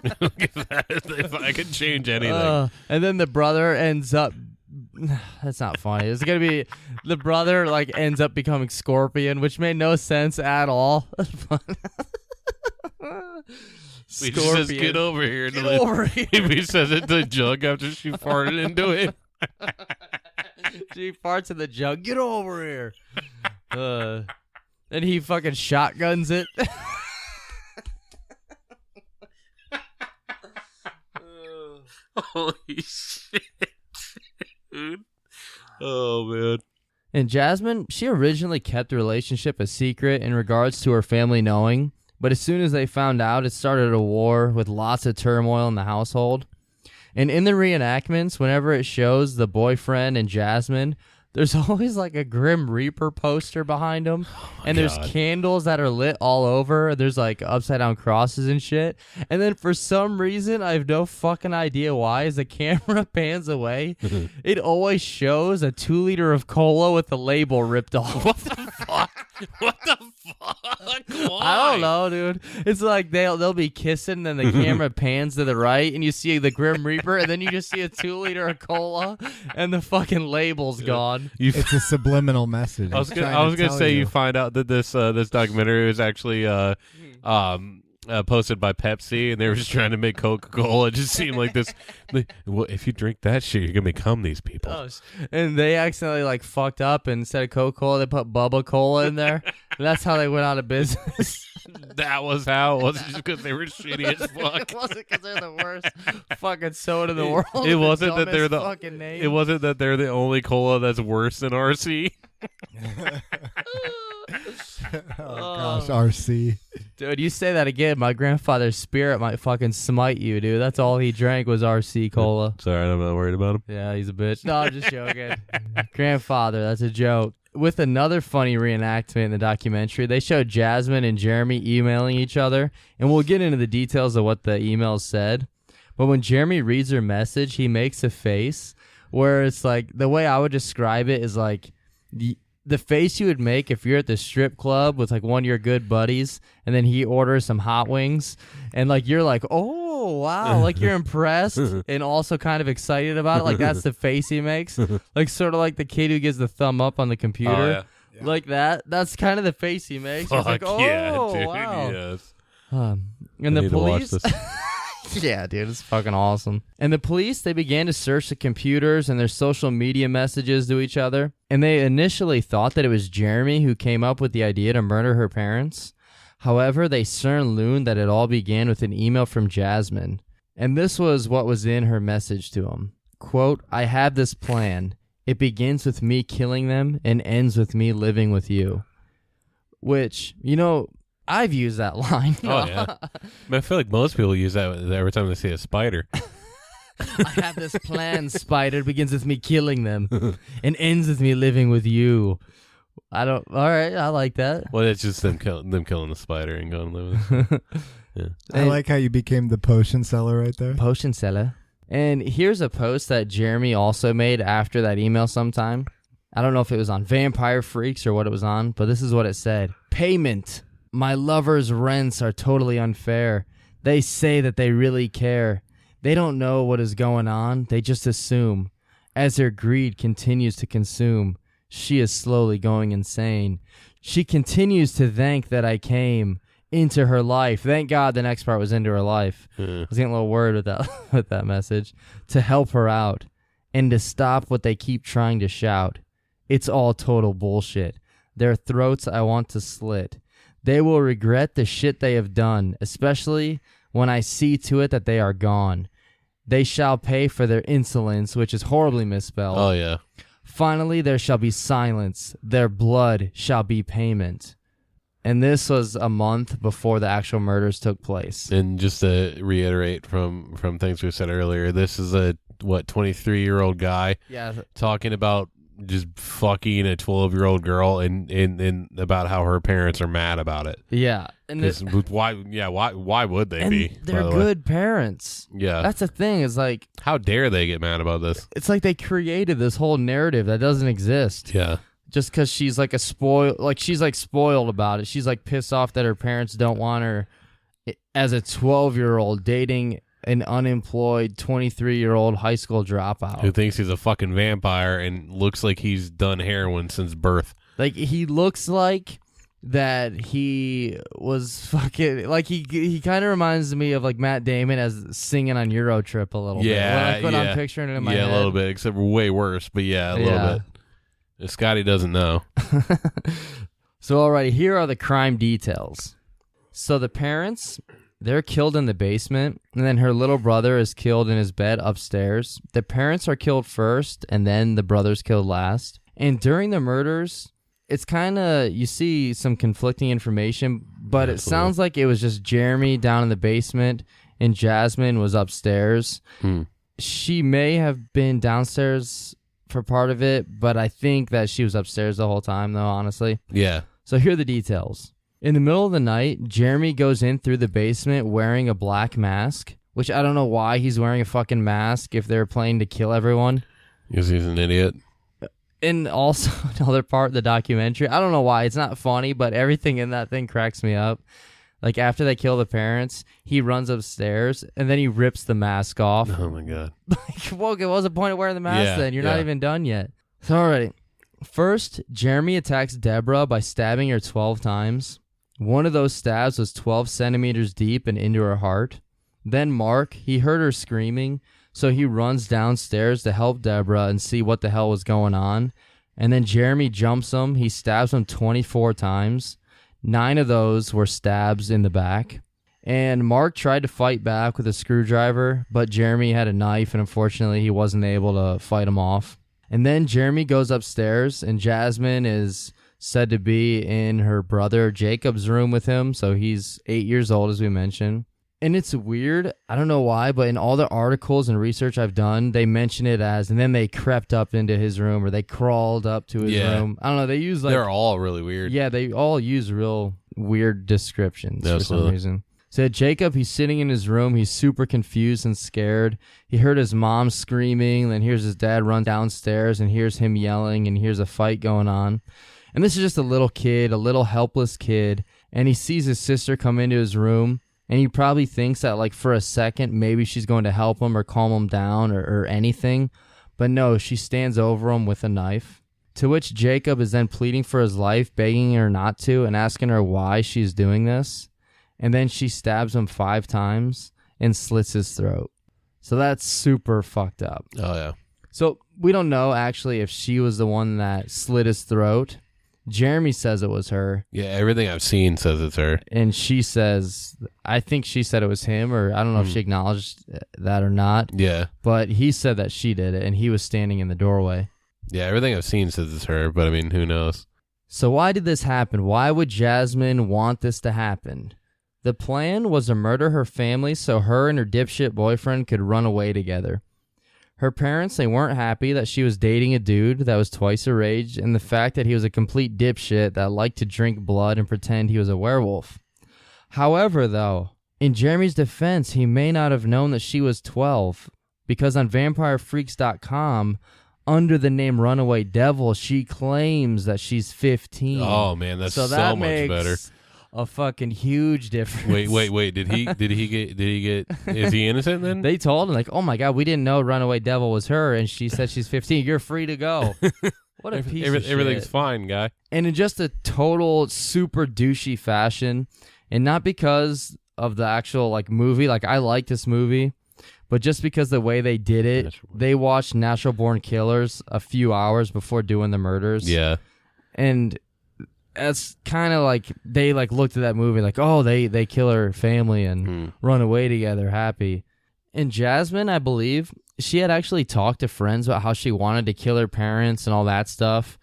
If I could change anything. And then the brother ends up... That's not funny. It's going to be... The brother, like, ends up becoming Scorpion, which made no sense at all. He just says, get over here. Get over here. He says it to the jug after she farted into it. She farts in the jug. Get over here. And he fucking shotguns it. Holy shit, dude. Oh, man. And Jasmine, she originally kept the relationship a secret in regards to her family knowing, but as soon as they found out, it started a war with lots of turmoil in the household. And in the reenactments, whenever it shows the boyfriend and Jasmine, there's always like a Grim Reaper poster behind them. And there's candles that are lit all over. There's like upside down crosses and shit. And then for some reason, I have no fucking idea why, as the camera pans away, it always shows a 2-liter of cola with the label ripped off. What the fuck? What the fuck? Why? I don't know, dude. It's like they'll be kissing, and then the camera pans to the right, and you see the Grim Reaper, and then you just see a 2-liter of cola, and the fucking label's gone. It's a subliminal message. I was gonna say you find out that this documentary was actually posted by Pepsi, and they were just trying to make Coca-Cola. It just seemed like this. Well, if you drink that shit, you're gonna become these people. Oh, and they accidentally like fucked up, and instead of Coca-Cola, they put Bubba Cola in there. And that's how they went out of business. That was how. It wasn't just because they were shitty as fuck. It wasn't because they're the worst fucking soda in the world. It wasn't that they're the fucking name. It wasn't that they're the only cola that's worse than RC. Oh gosh, RC. Dude, you say that again, my grandfather's spirit might fucking smite you, dude. That's all he drank was RC Cola. Sorry, I'm not worried about him. Yeah, he's a bitch. No, I'm just joking. Grandfather, that's a joke. With another funny reenactment in the documentary, they showed Jasmine and Jeremy emailing each other, and we'll get into the details of what the emails said. But when Jeremy reads her message, he makes a face where it's like, the way I would describe it is like the face you would make if you're at the strip club with like one of your good buddies, and then he orders some hot wings, and like you're like, oh wow, like you're impressed and also kind of excited about it. Like that's the face he makes, like sort of like the kid who gives the thumb up on the computer. Oh, yeah. Like that. That's kind of the face he makes. He's like, oh yeah, dude, wow. yes. And the need to watch police. this. Yeah, dude, it's fucking awesome. And the police, they began to search the computers and their social media messages to each other. And they initially thought that it was Jeremy who came up with the idea to murder her parents. However, they soon learned that it all began with an email from Jasmine. And this was what was in her message to him. Quote, I have this plan. It begins with me killing them and ends with me living with you. Which, you know, I've used that line. Oh, yeah. I feel like most people use that every time they see a spider. I have this plan, Spider. It begins with me killing them and ends with me living with you. All right, I like that. Well, it's just them killing the spider and going to live with it. Yeah. I like how you became the potion seller right there. Potion seller. And here's a post that Jeremy also made after that email sometime. I don't know if it was on Vampire Freaks or what it was on, but this is what it said. Payment. My lover's rents are totally unfair. They say that they really care. They don't know what is going on. They just assume. As their greed continues to consume, she is slowly going insane. She continues to thank that I came into her life. Thank God the next part was into her life. I was getting a little worried with that with that message. To help her out and to stop what they keep trying to shout. It's all total bullshit. Their throats I want to slit. They will regret the shit they have done, especially when I see to it that they are gone. They shall pay for their insolence, which is horribly misspelled. Oh, yeah. Finally, there shall be silence. Their blood shall be payment. And this was a month before the actual murders took place. And just to reiterate from things we said earlier, this is a 23-year-old guy talking about just fucking a 12-year-old girl and about how her parents are mad about it. Yeah. And why would they be? They're good parents. Yeah. That's the thing, is like, how dare they get mad about this? it's like they created this whole narrative that doesn't exist. Yeah. Just because she's like she's like spoiled about it. She's like pissed off that her parents don't want her as a 12-year-old dating an unemployed 23-year-old high school dropout who thinks he's a fucking vampire and looks like he's done heroin since birth. Like, he looks like that he was fucking, like, he kind of reminds me of like Matt Damon as singing on Eurotrip a little bit. When I'm picturing it in my head. Yeah, a little bit, except way worse, but a little bit. Scotty doesn't know. So, alrighty, here are the crime details. So the parents, they're killed in the basement, and then her little brother is killed in his bed upstairs. The parents are killed first, and then the brother's killed last. And during the murders, it's kind of, you see some conflicting information, but it sounds like it was just Jeremy down in the basement, and Jasmine was upstairs. She may have been downstairs for part of it, but I think that she was upstairs the whole time, though, honestly. Yeah. So here are the details. In the middle of the night, Jeremy goes in through the basement wearing a black mask, which I don't know why he's wearing a fucking mask if they're planning to kill everyone. Because he's an idiot. And also another part of the documentary, I don't know why, it's not funny, but everything in that thing cracks me up. Like, after they kill the parents, he runs upstairs, and then he rips the mask off. Oh, my God. Like, well, what was the point of wearing the mask then? You're not yeah. even done yet. So, alrighty. First, Jeremy attacks Deborah by stabbing her 12 times. One of those stabs was 12 centimeters deep and into her heart. Then Mark, he heard her screaming, so he runs downstairs to help Deborah and see what the hell was going on. And then Jeremy jumps him. He stabs him 24 times. 9 of those were stabs in the back. And Mark tried to fight back with a screwdriver, but Jeremy had a knife, and unfortunately he wasn't able to fight him off. And then Jeremy goes upstairs, and Jasmine is said to be in her brother Jacob's room with him, so he's 8 years old, as we mentioned. And it's weird, I don't know why, but in all the articles and research I've done, they mention it as, and then they crept up into his room, or they crawled up to his room. I don't know, they use like... They're all really weird. Yeah, they all use real weird descriptions for some reason. So Jacob, he's sitting in his room, he's super confused and scared. He heard his mom screaming, then hears his dad run downstairs, and hears him yelling, and hears a fight going on. And this is just a little kid, a little helpless kid, and he sees his sister come into his room, and he probably thinks that, like, for a second, maybe she's going to help him or calm him down or anything. But no, she stands over him with a knife, to which Jacob is then pleading for his life, begging her not to, and asking her why she's doing this. And then she stabs him 5 times and slits his throat. So that's super fucked up. Oh, yeah. So we don't know, actually, if she was the one that slit his throat. Jeremy says it was her. Yeah, everything I've seen says it's her. And she says, I think she said it was him, or I don't know if she acknowledged that or not. Yeah. But he said that she did it, and he was standing in the doorway. Yeah, everything I've seen says it's her, but I mean, who knows? So why did this happen? Why would Jasmine want this to happen? The plan was to murder her family so her and her dipshit boyfriend could run away together. Her parents, they weren't happy that she was dating a dude that was twice her age, and the fact that he was a complete dipshit that liked to drink blood and pretend he was a werewolf. However, though, in Jeremy's defense, he may not have known that she was 12, because on VampireFreaks.com, under the name Runaway Devil, she claims that she's 15. Oh, man, that's so that much makes better. A fucking huge difference. Wait. Did he get? Is he innocent then? They told him, like, oh my God, we didn't know Runaway Devil was her, and she said she's 15. You're free to go. What a piece of shit. Everything's fine, guy. And in just a total super douchey fashion, and not because of the actual like movie, like I like this movie, but just because the way they did it, they watched Natural Born Killers a few hours before doing the murders. Yeah. And that's kind of like they like looked at that movie like, oh, they kill her family and run away together happy. And Jasmine, I believe, she had actually talked to friends about how she wanted to kill her parents and all that stuff,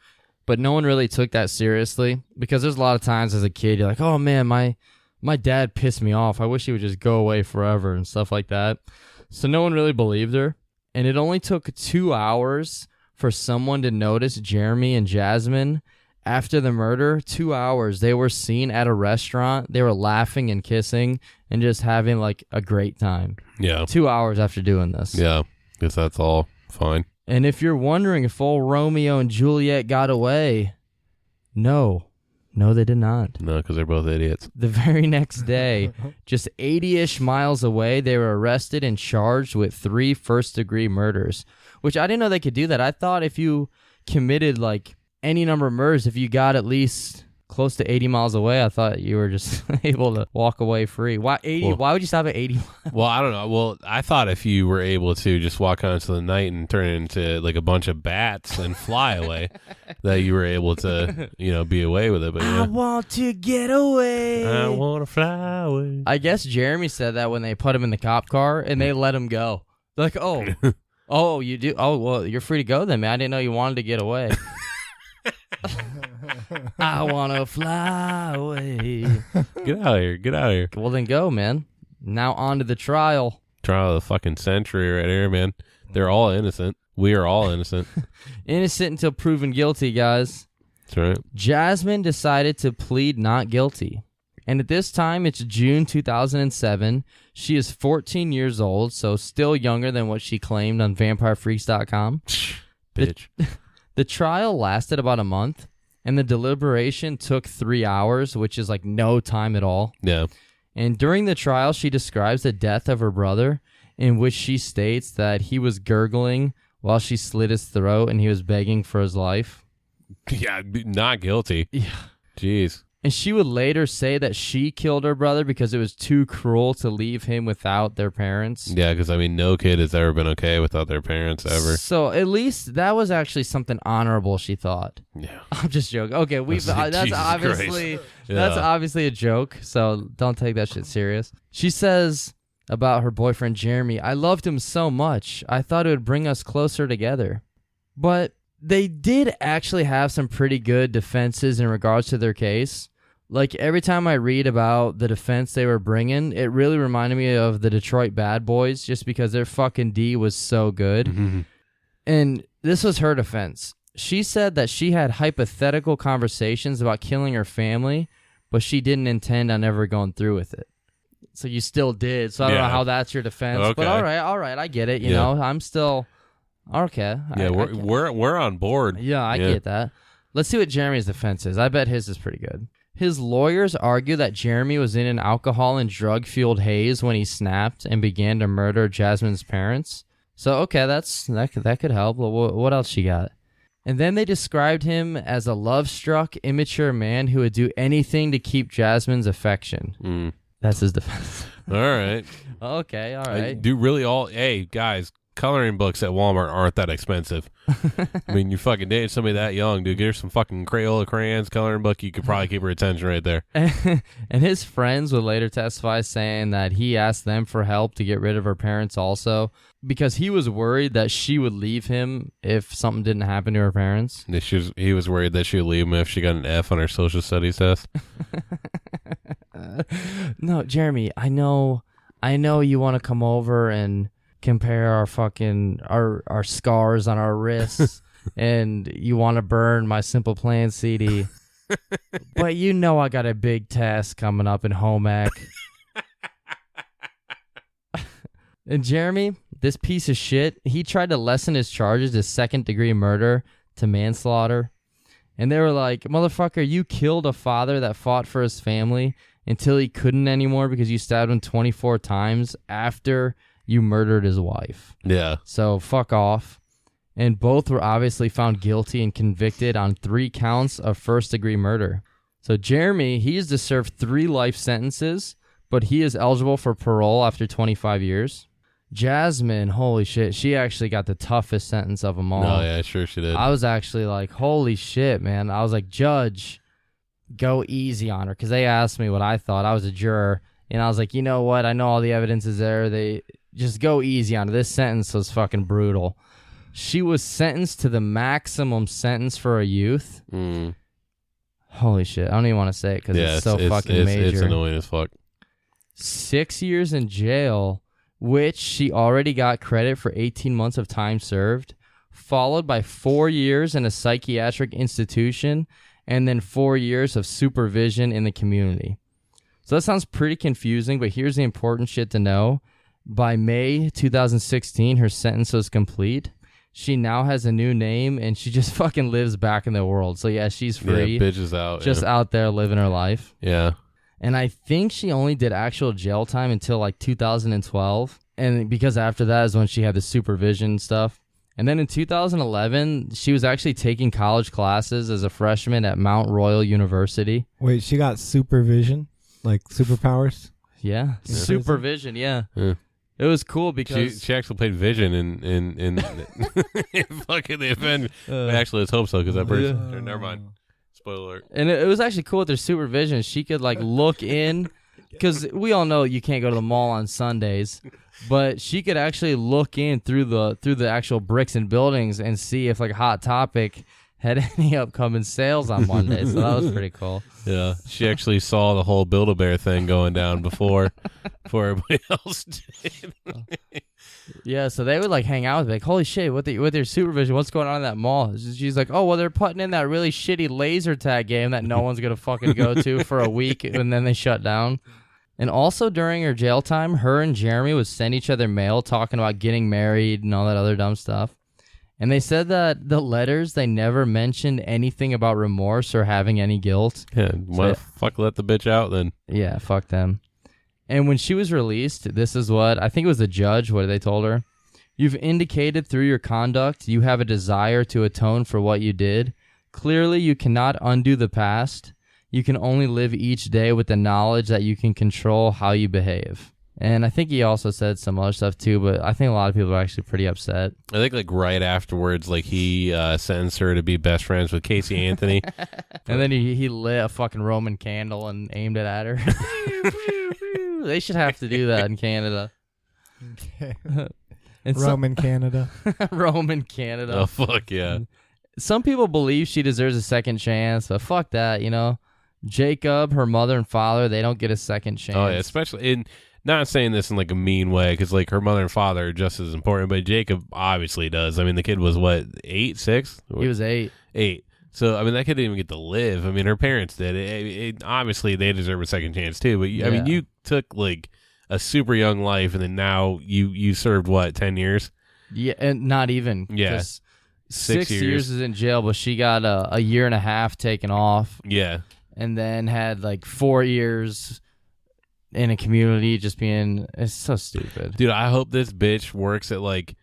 but no one really took that seriously because there's a lot of times as a kid you're like, oh man, my dad pissed me off. I wish he would just go away forever and stuff like that. So no one really believed her. And it only took 2 hours for someone to notice Jeremy and Jasmine. After the murder, 2 hours, they were seen at a restaurant. They were laughing and kissing and just having like a great time. Yeah. 2 hours after doing this. Yeah. Guess that's all fine. And if you're wondering if old Romeo and Juliet got away, no, they did not. No, because they're both idiots. The very next day, just 80-ish miles away, they were arrested and charged with 3 first-degree murders, which I didn't know they could do that. I thought if you committed like any number of murders, if you got at least close to 80 miles away, I thought you were just able to walk away free. Why 80? Well, why would you stop at 80? Well, I don't know. Well, I thought if you were able to just walk out into the night and turn into like a bunch of bats and fly away, that you were able to, be away with it. But I want to get away. I want to fly away. I guess Jeremy said that when they put him in the cop car and they let him go. They're like, oh, you do? Oh, well, you're free to go then, man. I didn't know you wanted to get away. I want to fly away. Get out of here. Get out of here. Well, then go, man. Now on to the trial. Trial of the fucking century right here, man. They're all innocent. We are all innocent. Innocent until proven guilty, guys. That's right. Jasmine decided to plead not guilty. And at this time, it's June 2007. She is 14 years old, so still younger than what she claimed on VampireFreaks.com. Bitch. The trial lasted about a month, and the deliberation took 3 hours, which is like no time at all. Yeah. And during the trial, she describes the death of her brother, in which she states that he was gurgling while she slit his throat and he was begging for his life. Yeah, not guilty. Yeah. Jeez. And she would later say that she killed her brother because it was too cruel to leave him without their parents. Yeah, because, no kid has ever been okay without their parents, ever. So at least that was actually something honorable, she thought. Yeah. I'm just joking. Okay, that's obviously Yeah. a joke, so don't take that shit serious. She says about her boyfriend Jeremy, I loved him so much. I thought it would bring us closer together. But they did actually have some pretty good defenses in regards to their case. Like, every time I read about the defense they were bringing, it really reminded me of the Detroit Bad Boys, just because their fucking D was so good. Mm-hmm. And this was her defense. She said that she had hypothetical conversations about killing her family, but she didn't intend on ever going through with it. So you still did. So I don't know how that's your defense. Okay. But all right, I get it. You know, I'm still okay. Yeah, we're on board. Yeah, I get that. Let's see what Jeremy's defense is. I bet his is pretty good. His lawyers argue that Jeremy was in an alcohol and drug-fueled haze when he snapped and began to murder Jasmine's parents. So, okay, that could help. What else you got? And then they described him as a love-struck, immature man who would do anything to keep Jasmine's affection. That's his defense. All right. Okay, all right. Hey, guys, coloring books at Walmart aren't that expensive. You fucking dated somebody that young, dude. Get her some fucking Crayola crayons, coloring book. You could probably keep her attention right there. And his friends would later testify saying that he asked them for help to get rid of her parents also, because he was worried that she would leave him if something didn't happen to her parents. He was worried that she would leave him if she got an F on her social studies test. No, Jeremy, I know you want to come over and compare our scars on our wrists and you want to burn my Simple Plan CD. But I got a big test coming up in home ec. And Jeremy, this piece of shit, he tried to lessen his charges to second-degree murder to manslaughter. And they were like, motherfucker, you killed a father that fought for his family until he couldn't anymore because you stabbed him 24 times after you murdered his wife. Yeah. So fuck off. And both were obviously found guilty and convicted on 3 counts of first-degree murder. So Jeremy, he is to serve 3 life sentences, but he is eligible for parole after 25 years. Jasmine, holy shit, she actually got the toughest sentence of them all. Oh, yeah, sure she did. I was actually like, holy shit, man. I was like, Judge, go easy on her, because they asked me what I thought. I was a juror, and I was like, you know what? I know all the evidence is there. just go easy on her. This sentence was fucking brutal. She was sentenced to the maximum sentence for a youth. Holy shit. I don't even want to say it because it's so fucking major. It's annoying as fuck. 6 years in jail, which she already got credit for 18 months of time served, followed by 4 years in a psychiatric institution, and then 4 years of supervision in the community. So that sounds pretty confusing, but here's the important shit to know. By May 2016, her sentence was complete. She now has a new name, and she just fucking lives back in the world. So yeah, she's free. Yeah, bitch is out. Just out there living her life. Yeah. And I think she only did actual jail time until like 2012. And because after that is when she had the supervision stuff. And then in 2011, she was actually taking college classes as a freshman at Mount Royal University. Wait, she got supervision? Like superpowers? Yeah. Supervision, yeah. It was cool because she actually played Vision in fucking the event. Actually, let's hope so because that person. Never mind. Spoiler alert. And it was actually cool with her supervision. She could like look in because we all know you can't go to the mall on Sundays, but she could actually look in through the actual bricks and buildings and see if like Hot Topic had any upcoming sales on Monday. So that was pretty cool. Yeah, she actually saw the whole Build-A-Bear thing going down before everybody else did. Yeah, so they would like hang out with me, like, holy shit, with your supervision, what's going on in that mall? She's like, oh, well, they're putting in that really shitty laser tag game that no one's going to fucking go to for a week, and then they shut down. And also during her jail time, her and Jeremy would send each other mail talking about getting married and all that other dumb stuff. And they said that the letters, they never mentioned anything about remorse or having any guilt. Yeah, well, fuck, let the bitch out then. Yeah, fuck them. And when she was released, this is what, I think it was the judge, what they told her. You've indicated through your conduct you have a desire to atone for what you did. Clearly, you cannot undo the past. You can only live each day with the knowledge that you can control how you behave. And I think he also said some other stuff too, but I think a lot of people are actually pretty upset. I think like right afterwards, like he sentenced her to be best friends with Casey Anthony. And then he lit a fucking Roman candle and aimed it at her. They should have to do that in Canada. Okay. And Roman Canada. Roman Canada. Oh, fuck yeah. Some people believe she deserves a second chance, but fuck that, you know. Jacob, her mother and father, they don't get a second chance. Oh, yeah, especially in... Not saying this in like a mean way, because like her mother and father are just as important, but Jacob obviously does. I mean, the kid was what, 8, 6? He was 8. 8. So I mean, that kid didn't even get to live. I mean, her parents did. Obviously, they deserve a second chance too. But I mean, you took like a super young life, and then now you served what, 10 years? Yeah, and not even. Yeah, 6 years is in jail, but she got a year and a half taken off. Yeah, and then had like 4 years in a community just being, it's so stupid. Dude, I hope this bitch works at like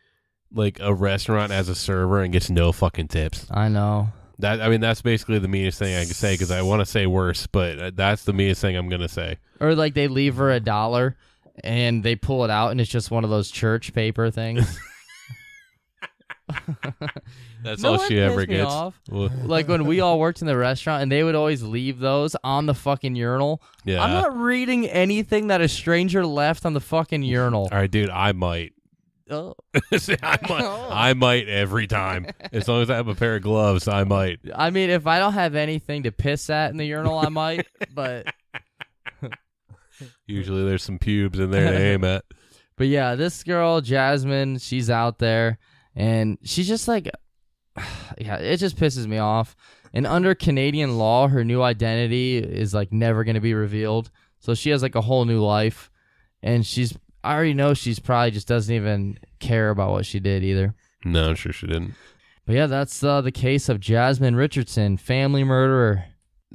a restaurant as a server and gets no fucking tips. I know. I mean, that's basically the meanest thing I can say, because I want to say worse, but that's the meanest thing I'm going to say. Or like they leave her $1 and they pull it out and it's just one of those church paper things. That's all she ever gets. Like when we all worked in the restaurant and they would always leave those on the fucking urinal. Yeah. I'm not reading anything that a stranger left on the fucking urinal. All right, dude, I might. Oh. I might every time. As long as I have a pair of gloves, I might. I mean, if I don't have anything to piss at in the urinal, I might, but usually there's some pubes in there to aim at. But yeah, this girl, Jasmine, she's out there and she's just like, yeah, it just pisses me off. And under Canadian law, her new identity is like never going to be revealed. So she has like a whole new life, and I already know she's probably just doesn't even care about what she did either. No, I'm sure she didn't. But yeah, that's the case of Jasmine Richardson, family murderer.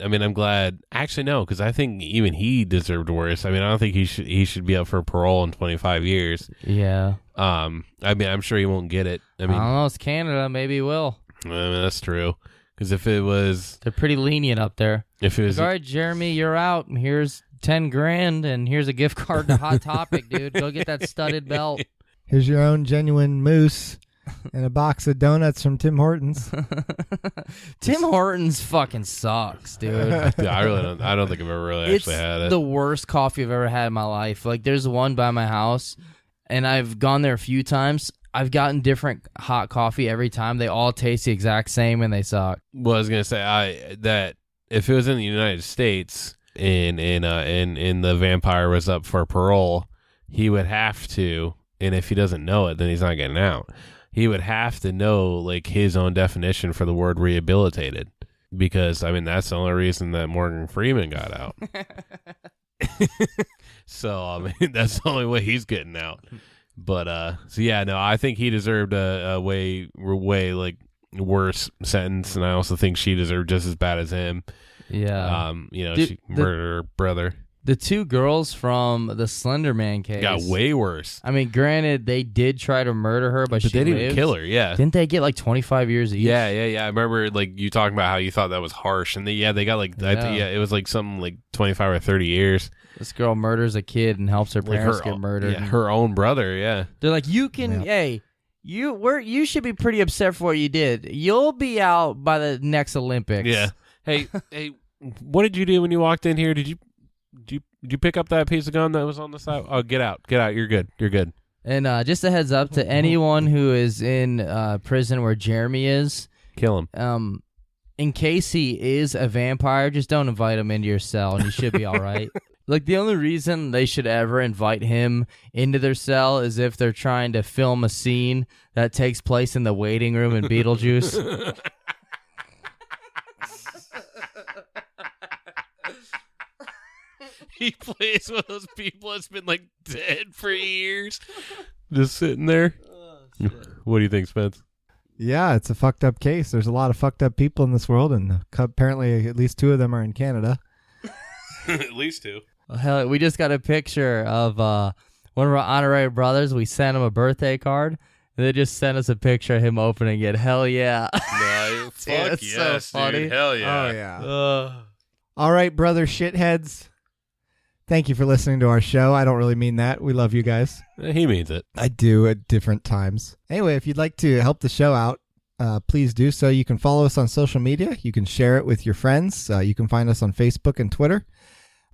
I mean, I'm glad. Actually, no, because I think even he deserved worse. I mean, I don't think he should be up for parole in 25 years. Yeah. I mean, I'm sure he won't get it. I mean, I don't know. It's Canada. Maybe he will. I mean, that's true. Because if it was, they're pretty lenient up there. If it was, like, all right, Jeremy, you're out. Here's $10,000, and here's a gift card to Hot Topic, dude. Go get that studded belt. Here's your own genuine moose and a box of donuts from Tim Hortons. Tim Hortons fucking sucks, dude. I really don't. I don't think I've ever really actually had it. It's the worst coffee I've ever had in my life. Like, there's one by my house, and I've gone there a few times. I've gotten different hot coffee every time. They all taste the exact same, and they suck. Well, I was gonna say that if it was in the United States and the vampire was up for parole, he would have to, and if he doesn't know it, then he's not getting out. He would have to know like his own definition for the word rehabilitated, because I mean that's the only reason that Morgan Freeman got out. So I mean that's the only way he's getting out. But so yeah, no, I think he deserved a way like worse sentence, and I also think she deserved just as bad as him. Yeah. She murdered her brother. The two girls from the Slender Man case Got way worse. I mean, granted, they did try to murder her, but she they didn't lived. kill her. Yeah. Didn't they get like 25 years each? Yeah. I remember like you talking about how you thought that was harsh, and they got like it was like something like 25 or 30 years. This girl murders a kid and helps her parents get murdered. Yeah, her own brother. Yeah. They're like, you can, hey, you should be pretty upset for what you did. You'll be out by the next Olympics. Yeah. Hey, what did you do when you walked in here? Did you pick up that piece of gum that was on the side? Oh, get out. You're good. And just a heads up to anyone who is in prison where Jeremy is, kill him. In case he is a vampire, just don't invite him into your cell, and you should be all right. Like, the only reason they should ever invite him into their cell is if they're trying to film a scene that takes place in the waiting room in Beetlejuice. He plays with those people that's been like dead for years, just sitting there. Oh, what do you think, Spence? Yeah, it's a fucked up case. There's a lot of fucked up people in this world, and apparently at least two of them are in Canada. At least two. Well, hell, we just got a picture of one of our honorary brothers. We sent him a birthday card, and they just sent us a picture of him opening it. Hell yeah. No, fuck Dude, yes, so funny. dude. Hell yeah. Oh, yeah. All right, brother shitheads. Thank you for listening to our show. I don't really mean that. We love you guys. He means it. I do at different times. Anyway, if you'd like to help the show out, please do so. You can follow us on social media. You can share it with your friends. You can find us on Facebook and Twitter.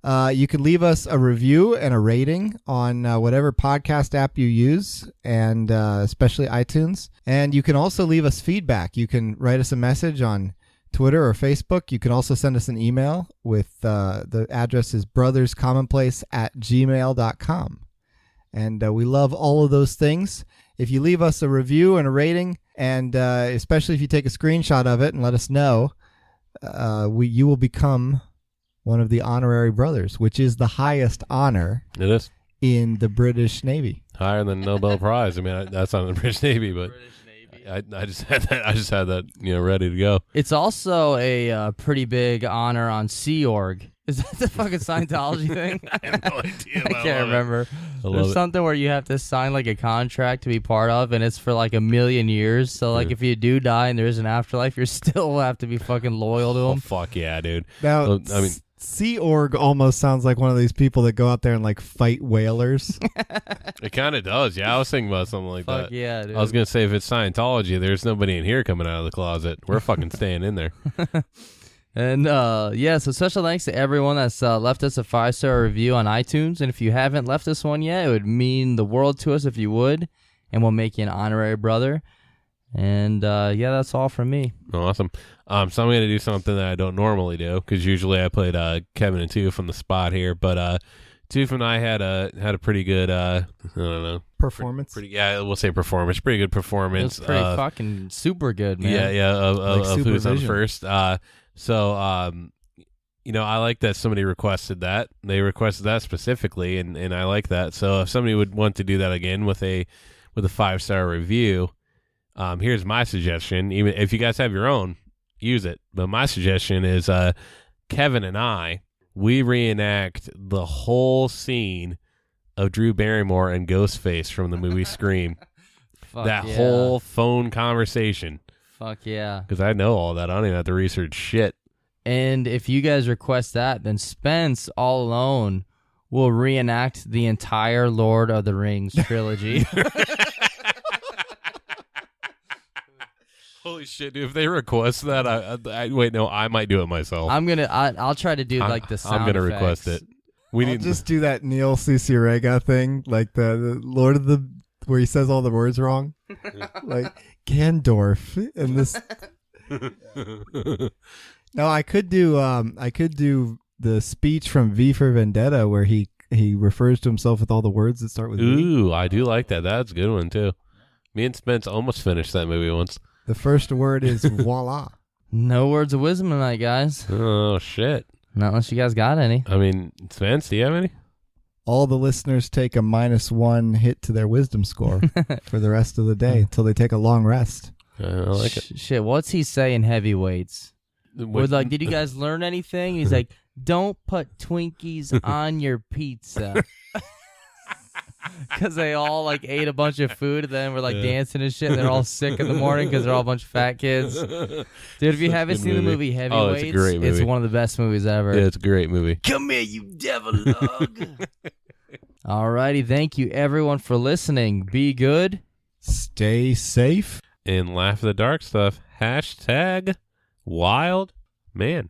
You can leave us a review and a rating on whatever podcast app you use, and especially iTunes. And you can also leave us feedback. You can write us a message on Twitter or Facebook. You can also send us an email with the address is brotherscommonplace@gmail.com. And we love all of those things. If you leave us a review and a rating, and especially if you take a screenshot of it and let us know, you will become one of the honorary brothers, which is the highest honor It is. in the British Navy. Higher than Nobel Prize. I mean, that's not in the British Navy, but I just had that ready to go. It's also a pretty big honor on Sea Org. Is that the fucking Scientology thing? I have no idea. I can't remember. There's something where you have to sign like a contract to be part of, and it's for like 1,000,000 years. So like if you do die and there is an afterlife, you still have to be fucking loyal to them. Oh, fuck yeah, dude. Now, I mean, Sea Org almost sounds like one of these people that go out there and like fight whalers. it kind of does. Yeah, I was thinking about something like Fuck that. yeah, dude. I was going to say, if it's Scientology, there's nobody in here coming out of the closet. We're fucking staying in there. And so special thanks to everyone that's left us a 5-star review on iTunes. And if you haven't left us one yet, it would mean the world to us if you would, and we'll make you an honorary brother. And that's all from me. Awesome. So I'm going to do something that I don't normally do, because usually I played Kevin and Toof on the spot here, but Toof and I had a pretty good I don't know, Performance? We'll say performance. Pretty good performance. It was pretty fucking super good, man. Of who's on first. I like that somebody requested that. They requested that specifically, and I like that. So if somebody would want to do that again with a 5-star review, here's my suggestion. Even if you guys have your own, use it. But my suggestion is Kevin and we reenact the whole scene of Drew Barrymore and Ghostface from the movie Scream. Fuck Whole phone conversation. Fuck yeah. Because I know all that. I don't even have to research shit. And if you guys request that, then Spence all alone will reenact the entire Lord of the Rings trilogy. Holy shit, dude. If they request that, I might do it myself. I'll try to do like the sound I'm gonna effects. request it. We I'll need just do that Neil Cicerega thing, like the Lord of the, where he says all the words wrong, like Gandorf and this. No, I could do the speech from V for Vendetta where he refers to himself with all the words that start with V. Ooh, I do like that. That's a good one too. Me and Spence almost finished that movie once. The first word is voila. No words of wisdom tonight, guys. Oh shit! Not unless you guys got any. I mean, Spence, do you have any? All the listeners take a -1 hit to their wisdom score for the rest of the day until they take a long rest. I like it. Shit, what's he say in Heavyweights? What- Like, did you guys learn anything? He's like, don't put Twinkies on your pizza. Because they all like ate a bunch of food and then were like dancing and shit. And they're all sick in the morning because they're all a bunch of fat kids. Dude, if you haven't seen the movie Heavyweights, it's a great movie. It's one of the best movies ever. Yeah, it's a great movie. Come here, you devil lug. Alrighty, thank you everyone for listening. Be good. Stay safe. And laugh at the dark stuff. #wild man.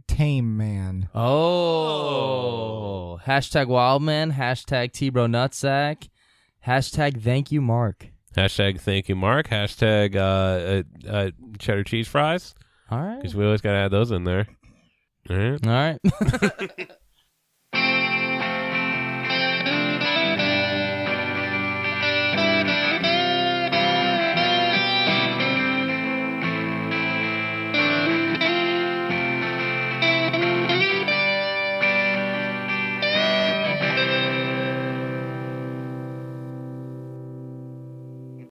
#tame man. Oh. #wildman. #T-Bro Nutsack. #thank you, Mark. #thank you, Mark. Cheddar cheese fries. All right. Because we always got to add those in there. All right. All right.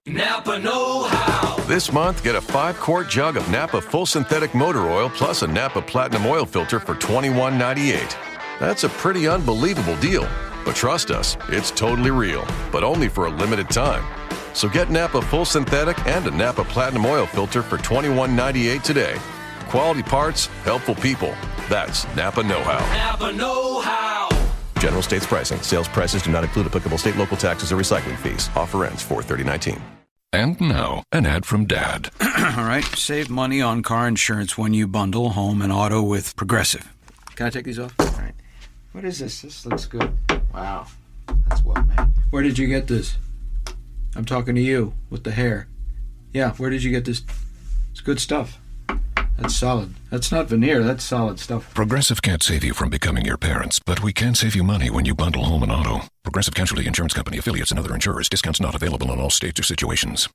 Napa know-how. This month, get a 5-quart jug of Napa Full Synthetic Motor Oil plus a Napa Platinum Oil Filter for $21.98. That's a pretty unbelievable deal. But trust us, it's totally real, but only for a limited time. So get Napa Full Synthetic and a Napa Platinum Oil Filter for $21.98 today. Quality parts, helpful people. That's Napa know-how. Napa know-how. General States pricing. Sales prices do not include applicable state, local taxes, or recycling fees. Offer ends 4/30/19. And now, an ad from Dad. All right, save money on car insurance when you bundle home and auto with Progressive. Can I take these off? All right. What is this? This looks good. Wow, that's well made. Where did you get this? I'm talking to you with the hair. Yeah, where did you get this? It's good stuff. That's solid. That's not veneer, that's solid stuff. Progressive can't save you from becoming your parents, but we can save you money when you bundle home and auto. Progressive Casualty Insurance Company, affiliates, and other insurers. Discounts not available in all states or situations.